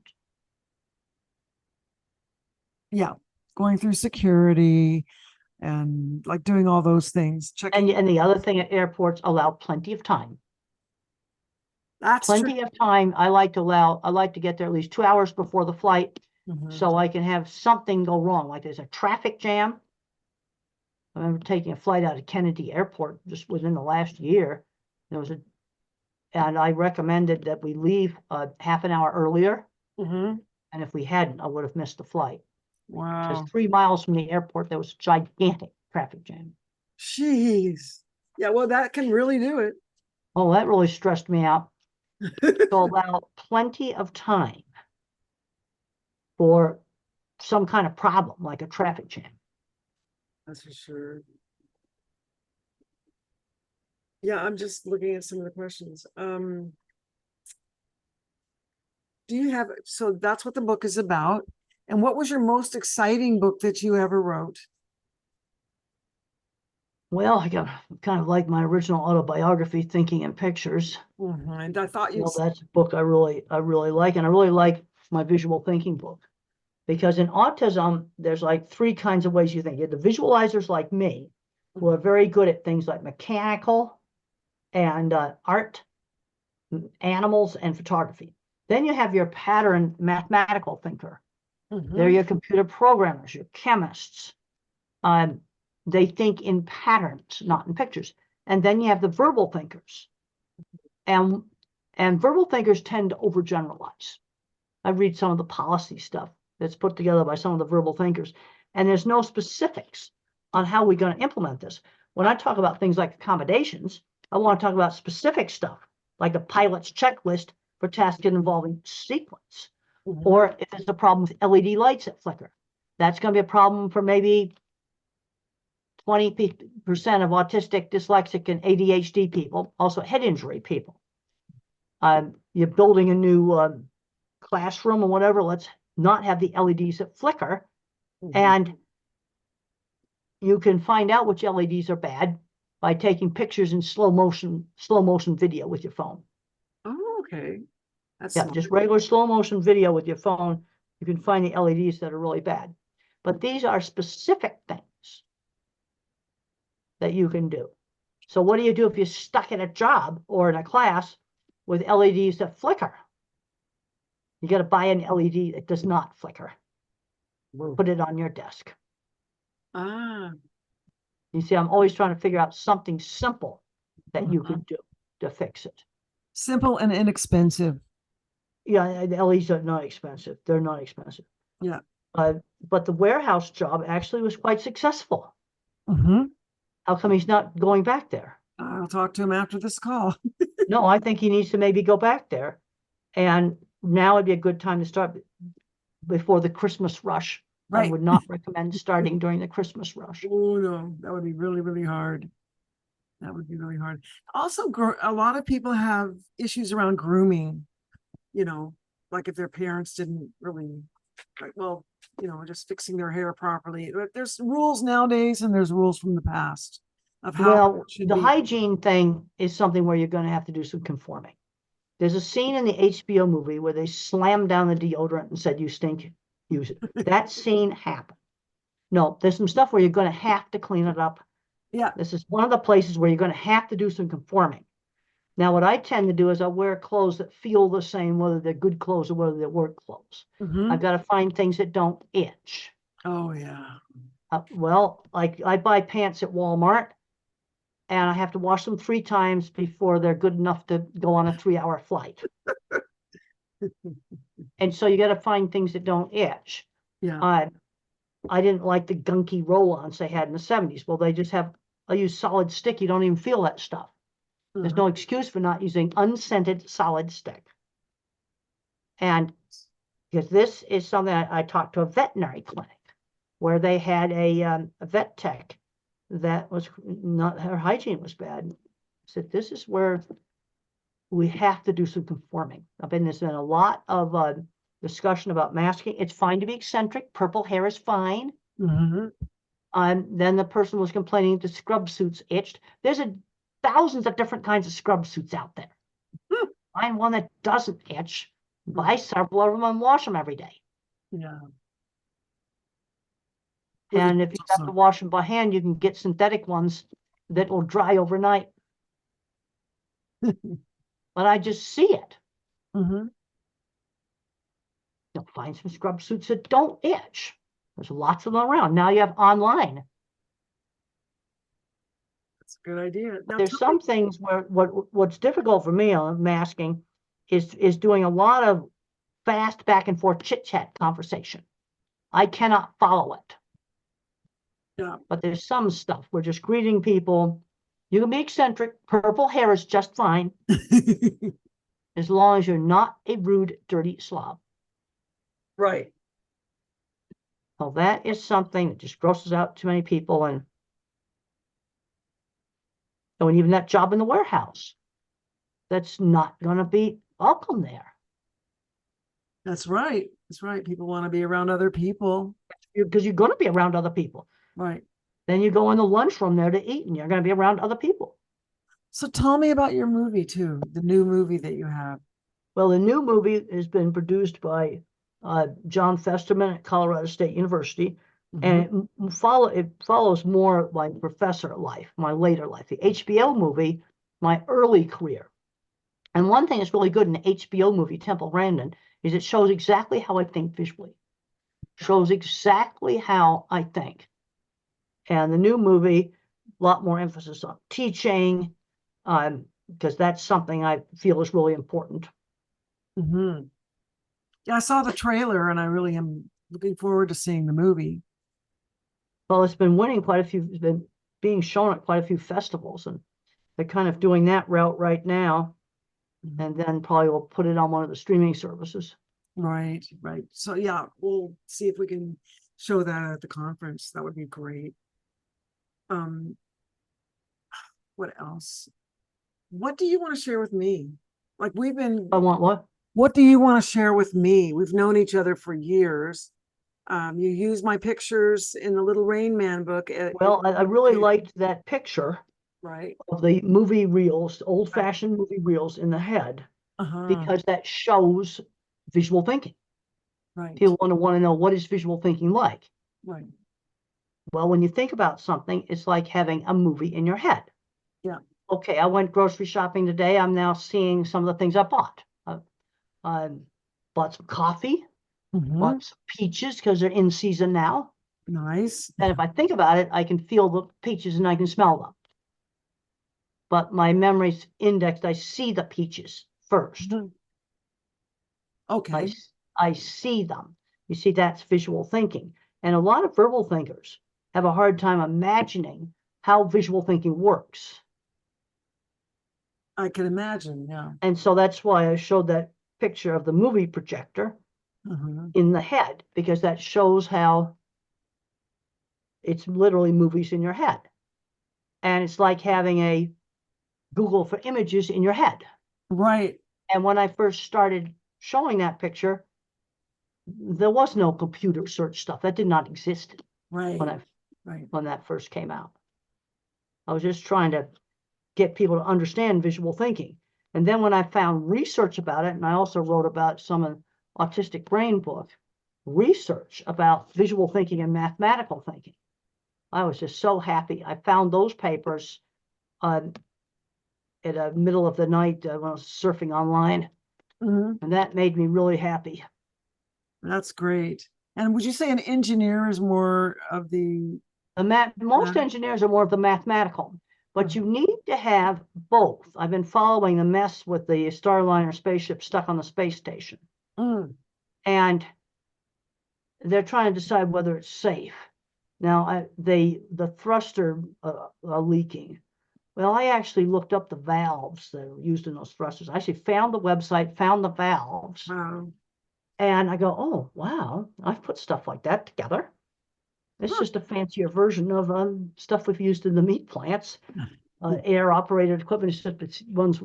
Yeah. Going through security and like doing all those things, checking. And the other thing at airports allow plenty of time. That's true. Plenty of time. I like to get there at least 2 hours before the flight Mhm. so I can have something go wrong. Like there's a traffic jam. I remember taking a flight out of Kennedy Airport just within the last year. And I recommended that we leave half an hour earlier. Mhm. And if we hadn't, I would have missed the flight. Because Wow. 3 miles from the airport, there was a gigantic traffic jam. Jeez. Yeah, well, that can really do it. Oh, that really stressed me out. So allow plenty of time for some kind of problem, like a traffic jam. That's for sure. Yeah, I'm just looking at some of the questions. Do you have, so that's what the book is about. And what was your most exciting book that you ever wrote? Well, I got kind of like my original autobiography, Thinking in Pictures. And I thought you, Well, that's a book I really like, and I really like my visual thinking book. Because in autism, there's like 3 kinds of ways you think. You have the visualizers like me, who are very good at things like mechanical and art, animals, and photography. Then you have your pattern mathematical thinker. They're your computer programmers, your chemists. They think in patterns, not in pictures. And then you have the verbal thinkers. And verbal thinkers tend to overgeneralize. I read some of the policy stuff that's put together by some of the verbal thinkers, and there's no specifics on how we're going to implement this. When I talk about things like accommodations, I want to talk about specific stuff, like the pilot's checklist for tasks involving sequence. Or if there's a problem with LED lights that flicker, that's going to be a problem for maybe 20% of autistic, dyslexic, and ADHD people, also head injury people. You're building a new classroom or whatever, let's not have the LEDs that flicker. And you can find out which LEDs are bad by taking pictures in slow motion video with your phone. Oh, okay. That's Yeah, smart. just regular slow motion video with your phone. You can find the LEDs that are really bad. But these are specific things that you can do. So what do you do if you're stuck in a job or in a class with LEDs that flicker? You got to buy an LED that does not flicker. Put it on your desk. Ah, You see, I'm always trying to figure out something simple that you could do to fix it. simple and inexpensive. Yeah, the LEDs are not expensive. They're not expensive. Yeah. But the warehouse job actually was quite successful. Mm-hmm. How come he's not going back there? I'll talk to him after this call. No, I think he needs to maybe go back there. And now would be a good time to start before the Christmas rush. I Right. would not recommend starting during the Christmas rush. Oh, no, that would be really, really hard. That would be really hard. Also, a lot of people have issues around grooming, you know, like if their parents didn't really, like, well, you know, just fixing their hair properly. There's rules nowadays and there's rules from the past of how Well, it should the be. hygiene thing is something where you're going to have to do some conforming. There's a scene in the HBO movie where they slammed down the deodorant and said, "You stink, use it." That scene happened. No, there's some stuff where you're going to have to clean it up. Yeah. This is one of the places where you're going to have to do some conforming. Now, what I tend to do is I wear clothes that feel the same, whether they're good clothes or whether they're work clothes. Mhm. I've got to find things that don't itch. Oh, yeah. Well, like I buy pants at Walmart and I have to wash them 3 times before they're good enough to go on a 3-hour flight. And so you got to find things that don't itch. Yeah. I didn't like the gunky roll-ons they had in the 70s. Well, they just have, I use solid stick. You don't even feel that stuff. There's no excuse for not using unscented solid stick. And because this is something I talked to a veterinary clinic where they had a vet tech that was not, her hygiene was bad. said, this is where we have to do some conforming. There's been a lot of discussion about masking. It's fine to be eccentric. Purple hair is fine. Mhm. Then the person was complaining the scrub suits itched. There's thousands of different kinds of scrub suits out there. Find one that doesn't itch, buy several of them and wash them every day. Yeah. And if you have to wash them by hand, you can get synthetic ones that will dry overnight. But I just see it. Mhm. You'll find some scrub suits that don't itch. There's lots of them around. Now you have online. That's a good idea. Now, There's some things where what's difficult for me on masking is doing a lot of fast back and forth chit chat conversation. I cannot follow it. Yeah. But there's some stuff. We're just greeting people. You can be eccentric. Purple hair is just fine, as long as you're not a rude, dirty slob. Right. Well, that is something that just grosses out too many people. And even that job in the warehouse, that's not going to be welcome there. That's right. That's right. People want to be around other people. Because you're going to be around other people. Right. Then you go in the lunchroom there to eat, and you're going to be around other people. So tell me about your movie too, the new movie that you have. Well, the new movie has been produced by John Festerman at Colorado State University, and it follows more like professor life, my later life. The HBO movie, my early career. And one thing that's really good in the HBO movie, Temple Grandin, is it shows exactly how I think visually. Shows exactly how I think. And the new movie, a lot more emphasis on teaching, because that's something I feel is really important. Yeah, I saw the trailer and I really am looking forward to seeing the movie. Well, it's been winning quite a few, it's been being shown at quite a few festivals, and they're kind of doing that route right now. And then probably we'll put it on one of the streaming services. Right, right. So yeah, we'll see if we can show that at the conference. That would be great. What else? What do you want to share with me? Like I want what? What do you want to share with me? We've known each other for years. You use my pictures in the Little Rain Man book. Well, I really liked that picture right of the movie reels, old-fashioned movie reels in the head, because that shows visual thinking. Right. People want to know, what is visual thinking like? Right. Well, when you think about something, it's like having a movie in your head. Yeah. Okay, I went grocery shopping today. I'm now seeing some of the things I bought. I bought some coffee, bought some peaches because they're in season now. Nice. And if I think about it, I can feel the peaches and I can smell them. But my memory's indexed. I see the peaches first. Okay. I see them. You see, that's visual thinking. And a lot of verbal thinkers have a hard time imagining how visual thinking works. I can imagine, yeah. And so that's why I showed that picture of the movie projector in the head, because that shows how it's literally movies in your head. And it's like having a Google for images in your head. Right. And when I first started showing that picture, there was no computer search stuff. That did not exist when that first came out. I was just trying to get people to understand visual thinking. And then when I found research about it, and I also wrote about some of Autistic Brain book, research about visual thinking and mathematical thinking, I was just so happy. I found those papers at the middle of the night when I was surfing online. And that made me really happy. That's great. And would you say an engineer is more of the most engineers are more of the mathematical, but you need to have both. I've been following the mess with the Starliner spaceship stuck on the space station. And they're trying to decide whether it's safe. Now, the thruster leaking. Well, I actually looked up the valves that are used in those thrusters. I actually found the website, found the valves. And I go, oh, wow, I've put stuff like that together. It's just a fancier version of stuff we've used in the meat plants. air operated equipment, except it's ones,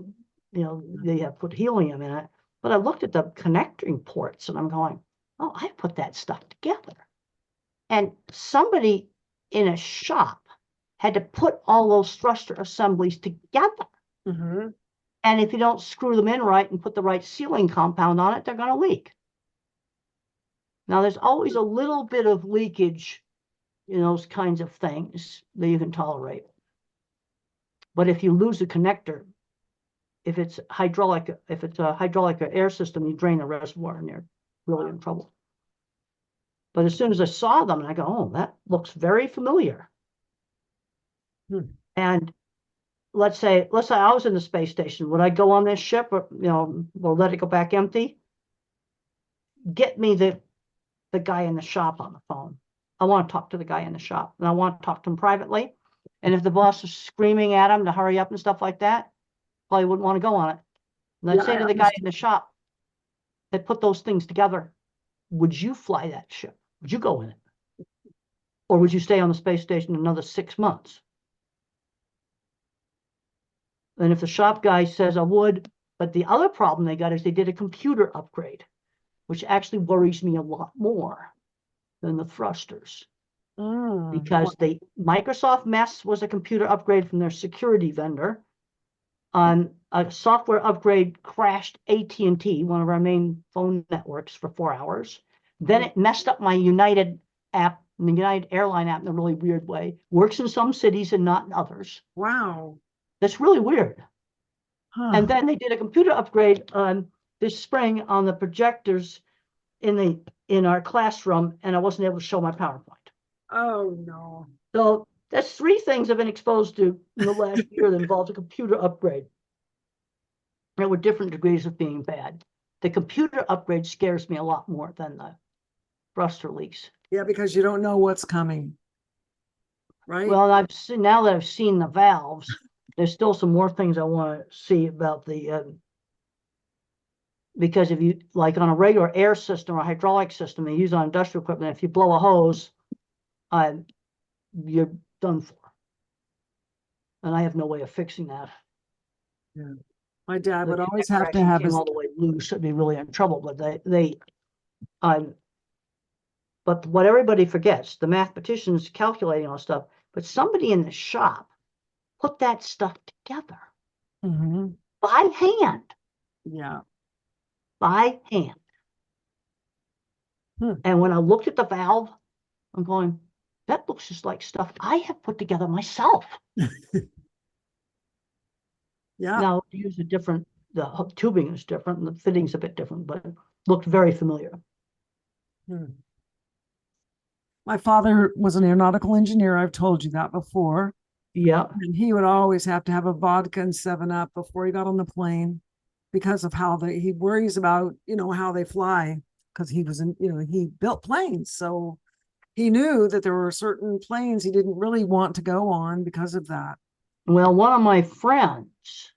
they have put helium in it. But I looked at the connecting ports and I'm going, oh, I put that stuff together. And somebody in a shop had to put all those thruster assemblies together. Mm-hmm. And if you don't screw them in right and put the right sealing compound on it, they're going to leak. Now, there's always a little bit of leakage in those kinds of things that you can tolerate. But if you lose a connector, if it's a hydraulic or air system, you drain the reservoir and you're really in trouble. But as soon as I saw them, and I go, oh, that looks very familiar. And let's say I was in the space station. Would I go on this ship or let it go back empty? Get me the guy in the shop on the phone. I want to talk to the guy in the shop, and I want to talk to him privately. And if the boss is screaming at him to hurry up and stuff like that, probably wouldn't want to go on it. And I'd say to the guy in the shop that put those things together, would you fly that ship? Would you go in it? Or would you stay on the space station another 6 months? And if the shop guy says I would, but the other problem they got is they did a computer upgrade, which actually worries me a lot more than the thrusters. Because Microsoft Mess was a computer upgrade from their security vendor. A software upgrade crashed AT&T, one of our main phone networks, for 4 hours. Then it messed up my United app, the United Airline app, in a really weird way. Works in some cities and not in others. Wow. That's really weird. Huh. And then they did a computer upgrade this spring on the projectors in our classroom, and I wasn't able to show my PowerPoint. Oh no. So that's 3 things I've been exposed to in the last year that involved a computer upgrade. There were different degrees of being bad. The computer upgrade scares me a lot more than the thruster leaks. Yeah, because you don't know what's coming. Right? Well, now that I've seen the valves, there's still some more things I want to see about because if you, like on a regular air system or hydraulic system they use on industrial equipment, if you blow a hose, you're done for. And I have no way of fixing that. Yeah. My dad The would always connector have to actually have came all the way loose, I'd be really in trouble. But but what everybody forgets, the mathematicians calculating all stuff, but somebody in the shop put that stuff together by hand. Yeah. By hand. And when I looked at the valve, I'm going, that looks just like stuff I have put together myself. Yeah. Now, use the tubing is different and the fitting's a bit different, but it looked very familiar. My father was an aeronautical engineer. I've told you that before. Yeah. And he would always have to have a vodka and 7-Up before he got on the plane because of how he worries about, how they fly, because he was he built planes. So he knew that there were certain planes he didn't really want to go on because of that. Well, one of my friends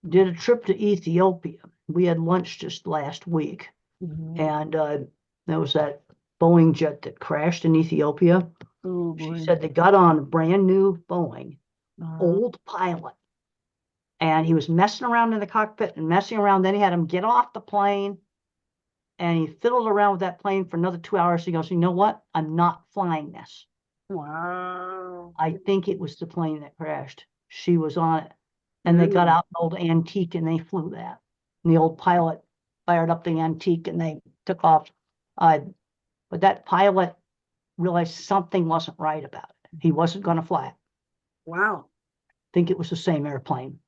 did a trip to Ethiopia. We had lunch just last week. And there was that Boeing jet that crashed in Ethiopia. Oh, boy. She said they got on a brand new Boeing, old pilot. And he was messing around in the cockpit and messing around. Then he had him get off the plane. And he fiddled around with that plane for another 2 hours. He goes, you know what? I'm not flying this. Wow. I think it was the plane that crashed. She was on it. And they got out an old Antique and they flew that. And the old pilot fired up the Antique and they took off. But that pilot realized something wasn't right about it. He wasn't going to fly it. Wow. I think it was the same airplane.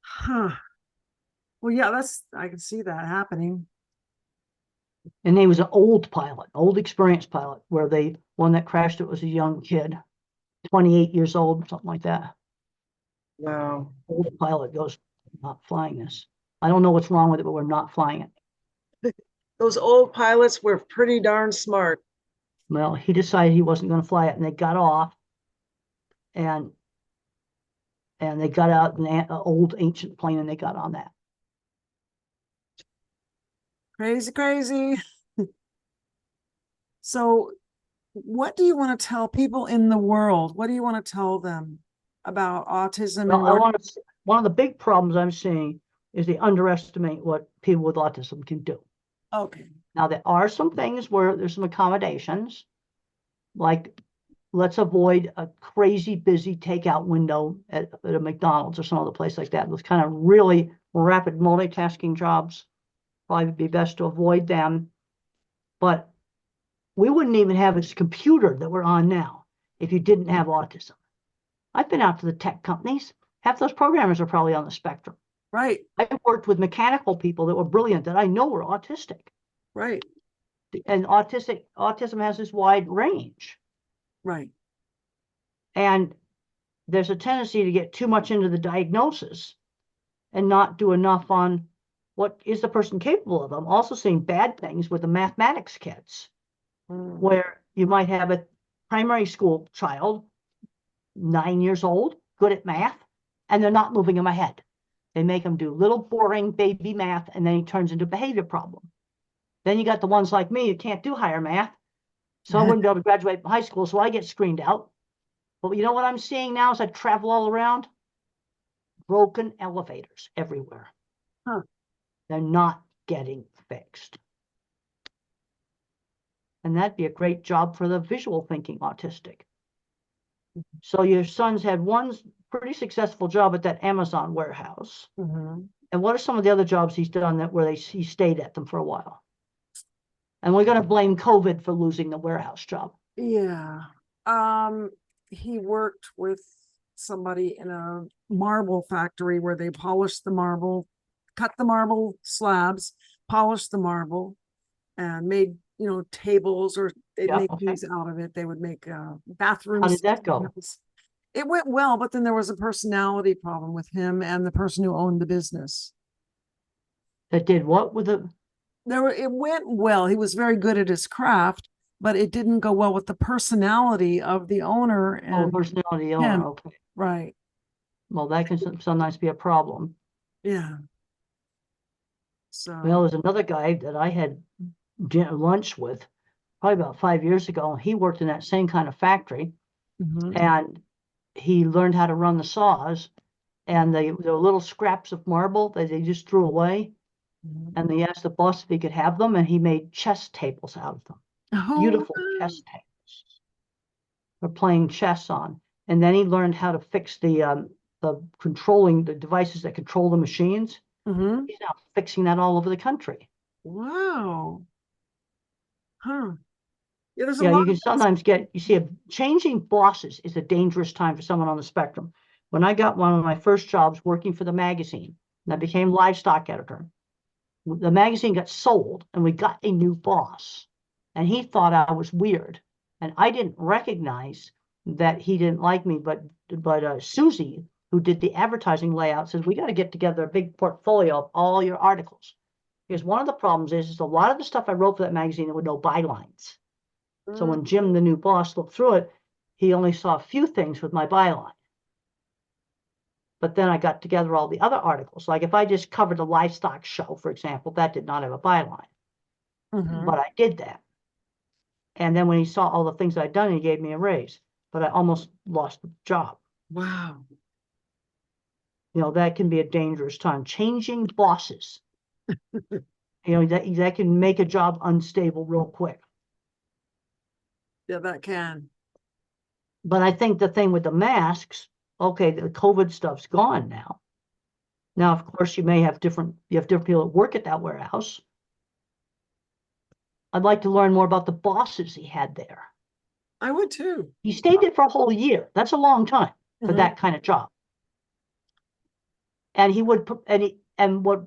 Huh. Well, yeah, I can see that happening. And he was an old pilot, old experienced pilot, where the one that crashed it was a young kid, 28 years old, something like that. Wow. Old pilot goes, I'm not flying this. I don't know what's wrong with it, but we're not flying it. Those old pilots were pretty darn smart. Well, he decided he wasn't going to fly it, and they got off, and they got out an old ancient plane, and they got on that. Crazy. So what do you want to tell people in the world? What do you want to tell them about autism Well, and I learning? want to, one of the big problems I'm seeing is they underestimate what people with autism can do. Okay. Now, there are some things where there's some accommodations, like let's avoid a crazy busy takeout window at a McDonald's or some other place like that. Those kind of really rapid multitasking jobs, probably be best to avoid them. But we wouldn't even have this computer that we're on now if you didn't have autism. I've been out to the tech companies. Half those programmers are probably on the spectrum. Right, I've worked with mechanical people that were brilliant that I know were autistic. right, And autism has this wide range. right. And there's a tendency to get too much into the diagnosis and not do enough on what is the person capable of. I'm also seeing bad things with the mathematics kids, Mm. where you might have a primary school child, 9 years old, good at math, and they're not moving him ahead. They make him do little boring baby math, and then he turns into a behavior problem. Then you got the ones like me who can't do higher math, so I wouldn't be able to graduate from high school, so I get screened out. But you know what I'm seeing now as I travel all around? Broken elevators everywhere. Huh. They're not getting fixed. And that'd be a great job for the visual thinking autistic. So your son's had one pretty successful job at that Amazon warehouse. Mhm. And what are some of the other jobs he's done that where he stayed at them for a while? And we're going to blame COVID for losing the warehouse job. Yeah. He worked with somebody in a marble factory where they polished the marble, cut the marble slabs, polished the marble, and made, tables, or they'd Yeah, make okay. things out of it. They would make How bathrooms. did that go? It went well, but then there was a personality problem with him and the person who owned the business. That did what with the? It went well. He was very good at his craft, but it didn't go well with the personality of the owner Oh, and personality him. owner. Okay. Right. Well, that can sometimes be a problem. Yeah. Well, So, there's another guy that I had lunch with probably about 5 years ago. He worked in that same kind of factory, mhm. and he learned how to run the saws. And there were little scraps of marble that they just threw away. Mhm. And they asked the boss if he could have them, and he made chess tables out of them. Oh, Beautiful chess tables for playing chess on. And then he learned how to fix the controlling the devices that control the machines. mhm. He's now fixing that all over the country. Wow. Huh. Yeah, there's a Yeah, lot you can of sometimes you see, changing bosses is a dangerous time for someone on the spectrum. When I got one of my first jobs working for the magazine, and I became livestock editor, the magazine got sold and we got a new boss. And he thought I was weird. And I didn't recognize that he didn't like me, but Susie, who did the advertising layout, says, we got to get together a big portfolio of all your articles. Because one of the problems is a lot of the stuff I wrote for that magazine, there were no bylines. So when Jim, the new boss, looked through it, he only saw a few things with my byline. But then I got together all the other articles. Like if I just covered a livestock show, for example, that did not have a byline. Mhm. But I did that. And then when he saw all the things I'd done, he gave me a raise. But I almost lost the job. Wow. That can be a dangerous time. Changing bosses, that can make a job unstable real quick. Yeah, that can. But I think the thing with the masks, okay, the COVID stuff's gone now. Now, of course, you have different people that work at that warehouse. I'd like to learn more about the bosses he had there. I would too. He stayed there for a whole year. That's a long time for Mhm. that kind of job. And what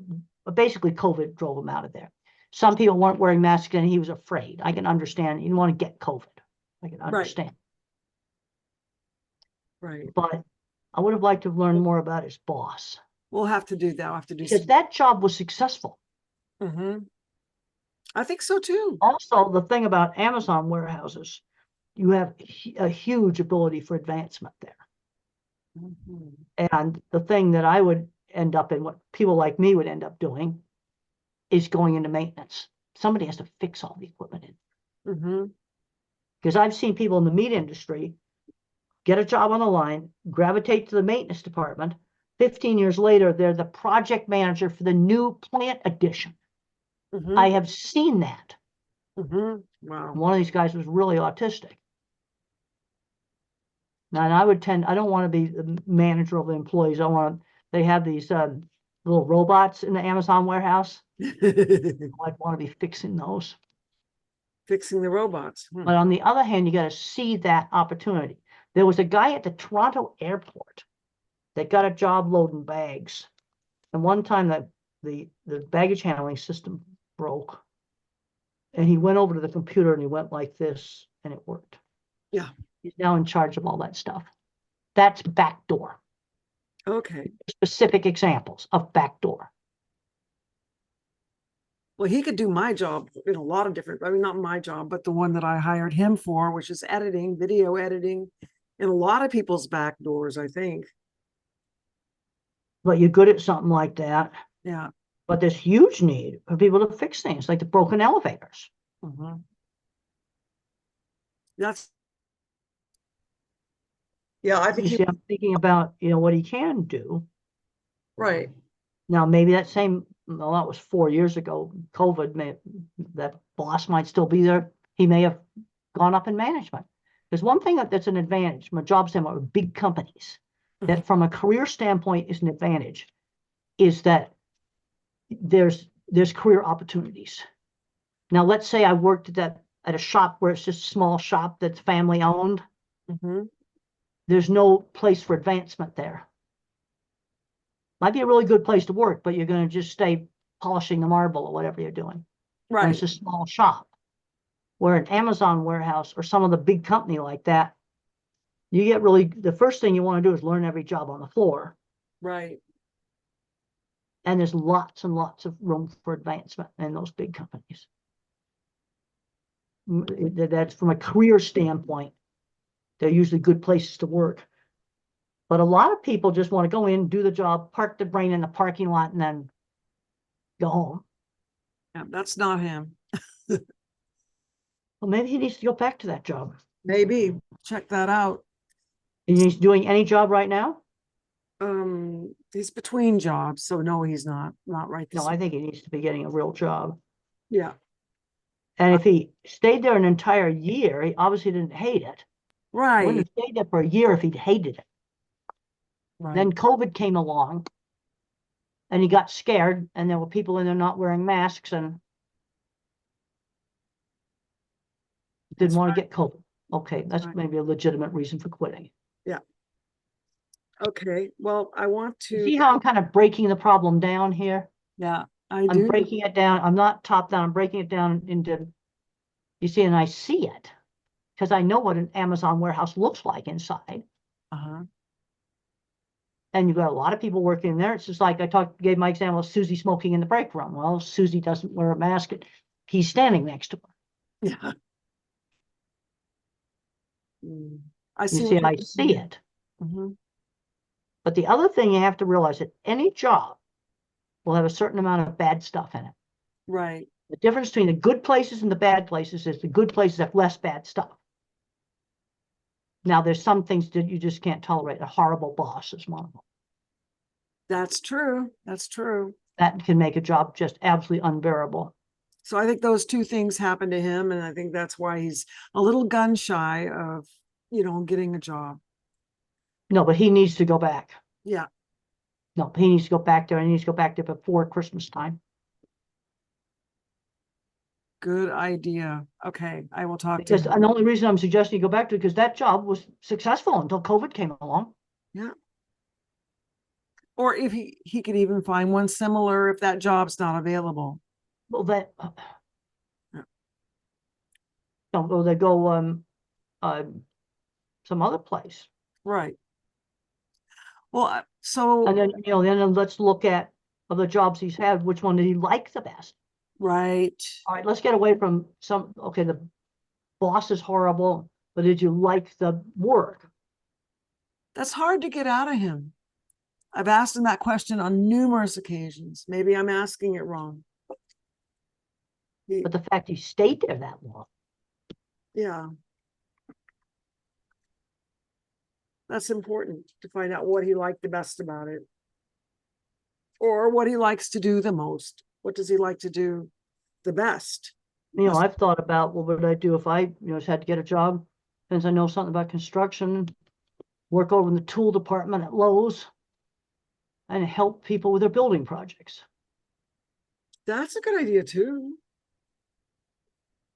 basically COVID drove him out of there. Some people weren't wearing masks and he was afraid. I can understand. He didn't want to get COVID. I can understand. Right. But I would have liked to have learned more about his boss. We'll have to do that. We'll have to do Because that job was successful. Mhm. I think so too. Also, the thing about Amazon warehouses, you have a huge ability for advancement there. Mhm. And the thing that I would end up in, what people like me would end up doing, is going into maintenance. Somebody has to fix all the equipment in. Mhm. Because I've seen people in the meat industry get a job on the line, gravitate to the maintenance department. 15 years later, they're the project manager for the new plant addition. Mhm, I have seen that. wow. One of these guys was really autistic. Now, and I don't want to be the manager of the employees. They have these little robots in the Amazon warehouse. I'd want to be fixing those. Fixing the robots. Hmm. But on the other hand, you got to see that opportunity. There was a guy at the Toronto airport that got a job loading bags. And one time the baggage handling system broke. And he went over to the computer and he went like this and it worked. Yeah. He's now in charge of all that stuff. That's backdoor. Okay. Specific examples of backdoor. Well, he could do my job in a lot of different, I mean, not my job, but the one that I hired him for, which is editing, video editing, in a lot of people's back doors, I think. But you're good at something like that. Yeah. But there's huge need for people to fix things like the broken elevators. Mhm. That's Yeah, I think You see, I'm thinking about, what he can do. right. Now, maybe that was 4 years ago. COVID, that boss might still be there. He may have gone up in management. There's one thing that's an advantage from a job standpoint with big companies, that from a career standpoint is an advantage, is that there's career opportunities. Now, let's say I worked at a shop where it's just a small shop that's family owned. Mhm. There's no place for advancement there. Might be a really good place to work, but you're going to just stay polishing the marble or whatever you're doing. And Right. it's a small shop. Where an Amazon warehouse or some of the big company like that, the first thing you want to do is learn every job on the floor. Right. And there's lots and lots of room for advancement in those big companies. That's from a career standpoint. They're usually good places to work. But a lot of people just want to go in, do the job, park the brain in the parking lot, and then go home. Yeah, that's not him. Well, maybe he needs to go back to that job. Maybe. Check that out. And he's doing any job right now? He's between jobs, so no, he's not right this No, I think he needs to be getting a real job. Yeah. And if he stayed there an entire year, he obviously didn't hate it. He Right. wouldn't have stayed there for a year if he'd hated it. Right. Then COVID came along and he got scared and there were people in there not wearing masks and didn't That's want to get COVID. Okay, that's right. maybe a legitimate reason for quitting. Yeah. Okay. Well, I want You to. see how I'm kind of breaking the problem down here? Yeah, I I'm do. breaking it down. I'm not top down. I'm breaking it down into, you see, and I see it because I know what an Amazon warehouse looks like inside. Uh-huh. And you've got a lot of people working there. It's just like gave my example of Susie smoking in the break room. Well, Susie doesn't wear a mask. He's standing next to her. Yeah. I You see. see, what I you're see saying. it. Mhm. But the other thing you have to realize that any job will have a certain amount of bad stuff in it. Right. The difference between the good places and the bad places is the good places have less bad stuff. Now, there's some things that you just can't tolerate. A horrible boss is one of them. That's true. That's true. That can make a job just absolutely unbearable. So I think those two things happened to him, and I think that's why he's a little gun shy of, getting a job. No, but he needs to go back. Yeah. No, he needs to go back there and he needs to go back there before Christmas time. Good idea. Okay, I will talk to Because him. and the only reason I'm suggesting you go back to it because that job was successful until COVID came along. Yeah. Or if he could even find one similar if that job's not available. Well, that Yeah. don't go. They go some other place, Right. Well, so and then then let's look at of the jobs he's had. Which one did he like the best? right. All right, let's get away from some. Okay, the boss is horrible, but did you like the work? That's hard to get out of him. I've asked him that question on numerous occasions. Maybe I'm asking it wrong. But the fact he stayed there that long. Yeah. That's important to find out what he liked the best about it. Or what he likes to do the most. What does he like to do the best? You know, I've thought about what would I do if I, just had to get a job, since I know something about construction, work over in the tool department at Lowe's and help people with their building projects. That's a good idea too.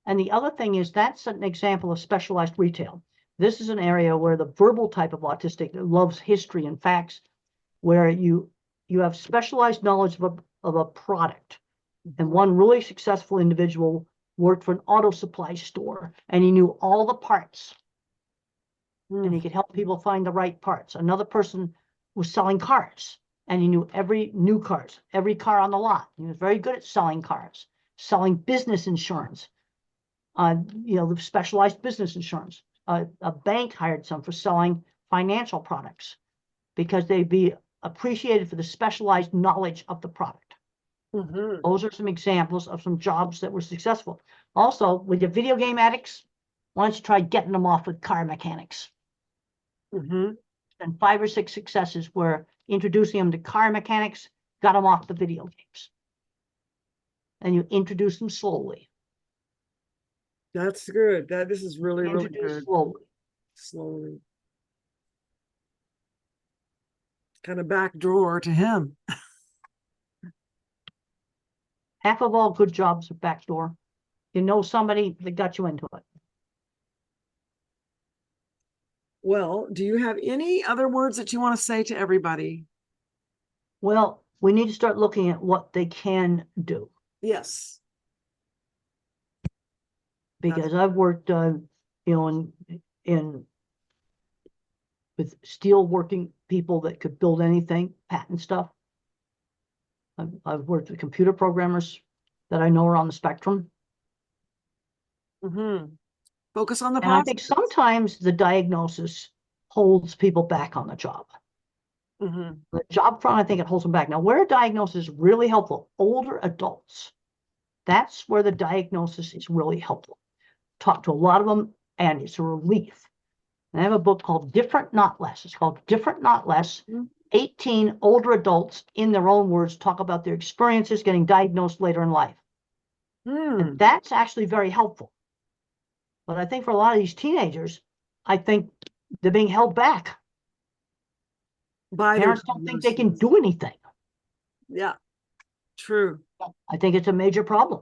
And the other thing is that's an example of specialized retail. This is an area where the verbal type of autistic loves history and facts, where you have specialized knowledge of a product. And one really successful individual worked for an auto supply store, and he knew all the parts, and he could help people find the right parts. Another person was selling cars, and he knew every new cars, every car on the lot. He was very good at selling cars, selling business insurance, the specialized business insurance. A bank hired some for selling financial products because they'd be appreciated for the specialized knowledge of the product. Those are some examples of some jobs that were successful. Also, with your video game addicts, why don't you try getting them off with car mechanics? And 5 or 6 successes were introducing them to car mechanics, got them off the video games. And you introduce them slowly. That's good. This is really, really Introduce good. slowly. Slowly. Kind of back drawer to him. Half of all good jobs are backdoor. You know somebody that got you into it. Well, do you have any other words that you want to say to everybody? Well, we need to start looking at what they can do. Yes. Because I've worked, with steel working people that could build anything, patent stuff. I've worked with computer programmers that I know are on the spectrum. Focus on the And I think positives. sometimes the diagnosis holds people back on the job. The job front, I think it holds them back. Now, where a diagnosis is really helpful, older adults, that's where the diagnosis is really helpful. Talk to a lot of them, and it's a relief. And I have a book called Different, Not Less. It's called Different, Not Less. 18 older adults, in their own words, talk about their experiences getting diagnosed later in life. And that's actually very helpful. But I think for a lot of these teenagers, I think they're being held back. Parents don't think they can do anything. Yeah, true. I think it's a major problem.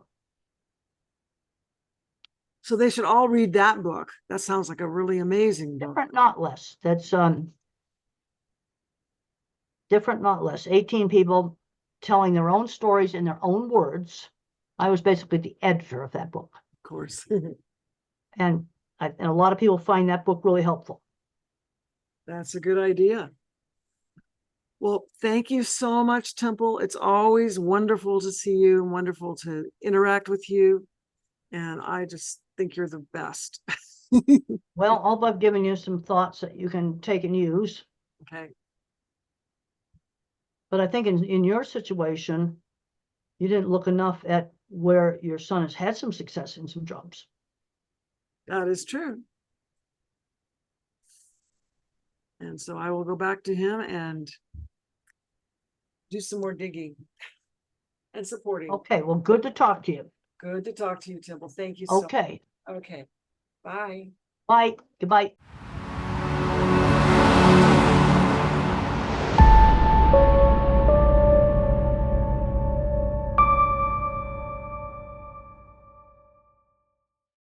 So they should all read that book. That sounds like a really amazing book. Different, Not Less. That's Different, Not Less. 18 people telling their own stories in their own words. I was basically the editor of that book. Of course. And a lot of people find that book really helpful. That's a good idea. Well, thank you so much, Temple. It's always wonderful to see you and wonderful to interact with you. And I just think you're the best. Well, I hope I've given you some thoughts that you can take and use. Okay. But I think in your situation, you didn't look enough at where your son has had some success in some jobs. That is true. And so I will go back to him and do some more digging and supporting. Okay, well, good to talk to you. Good to talk to you, Temple. Thank you so much. Okay. Okay. Bye. Bye. Goodbye.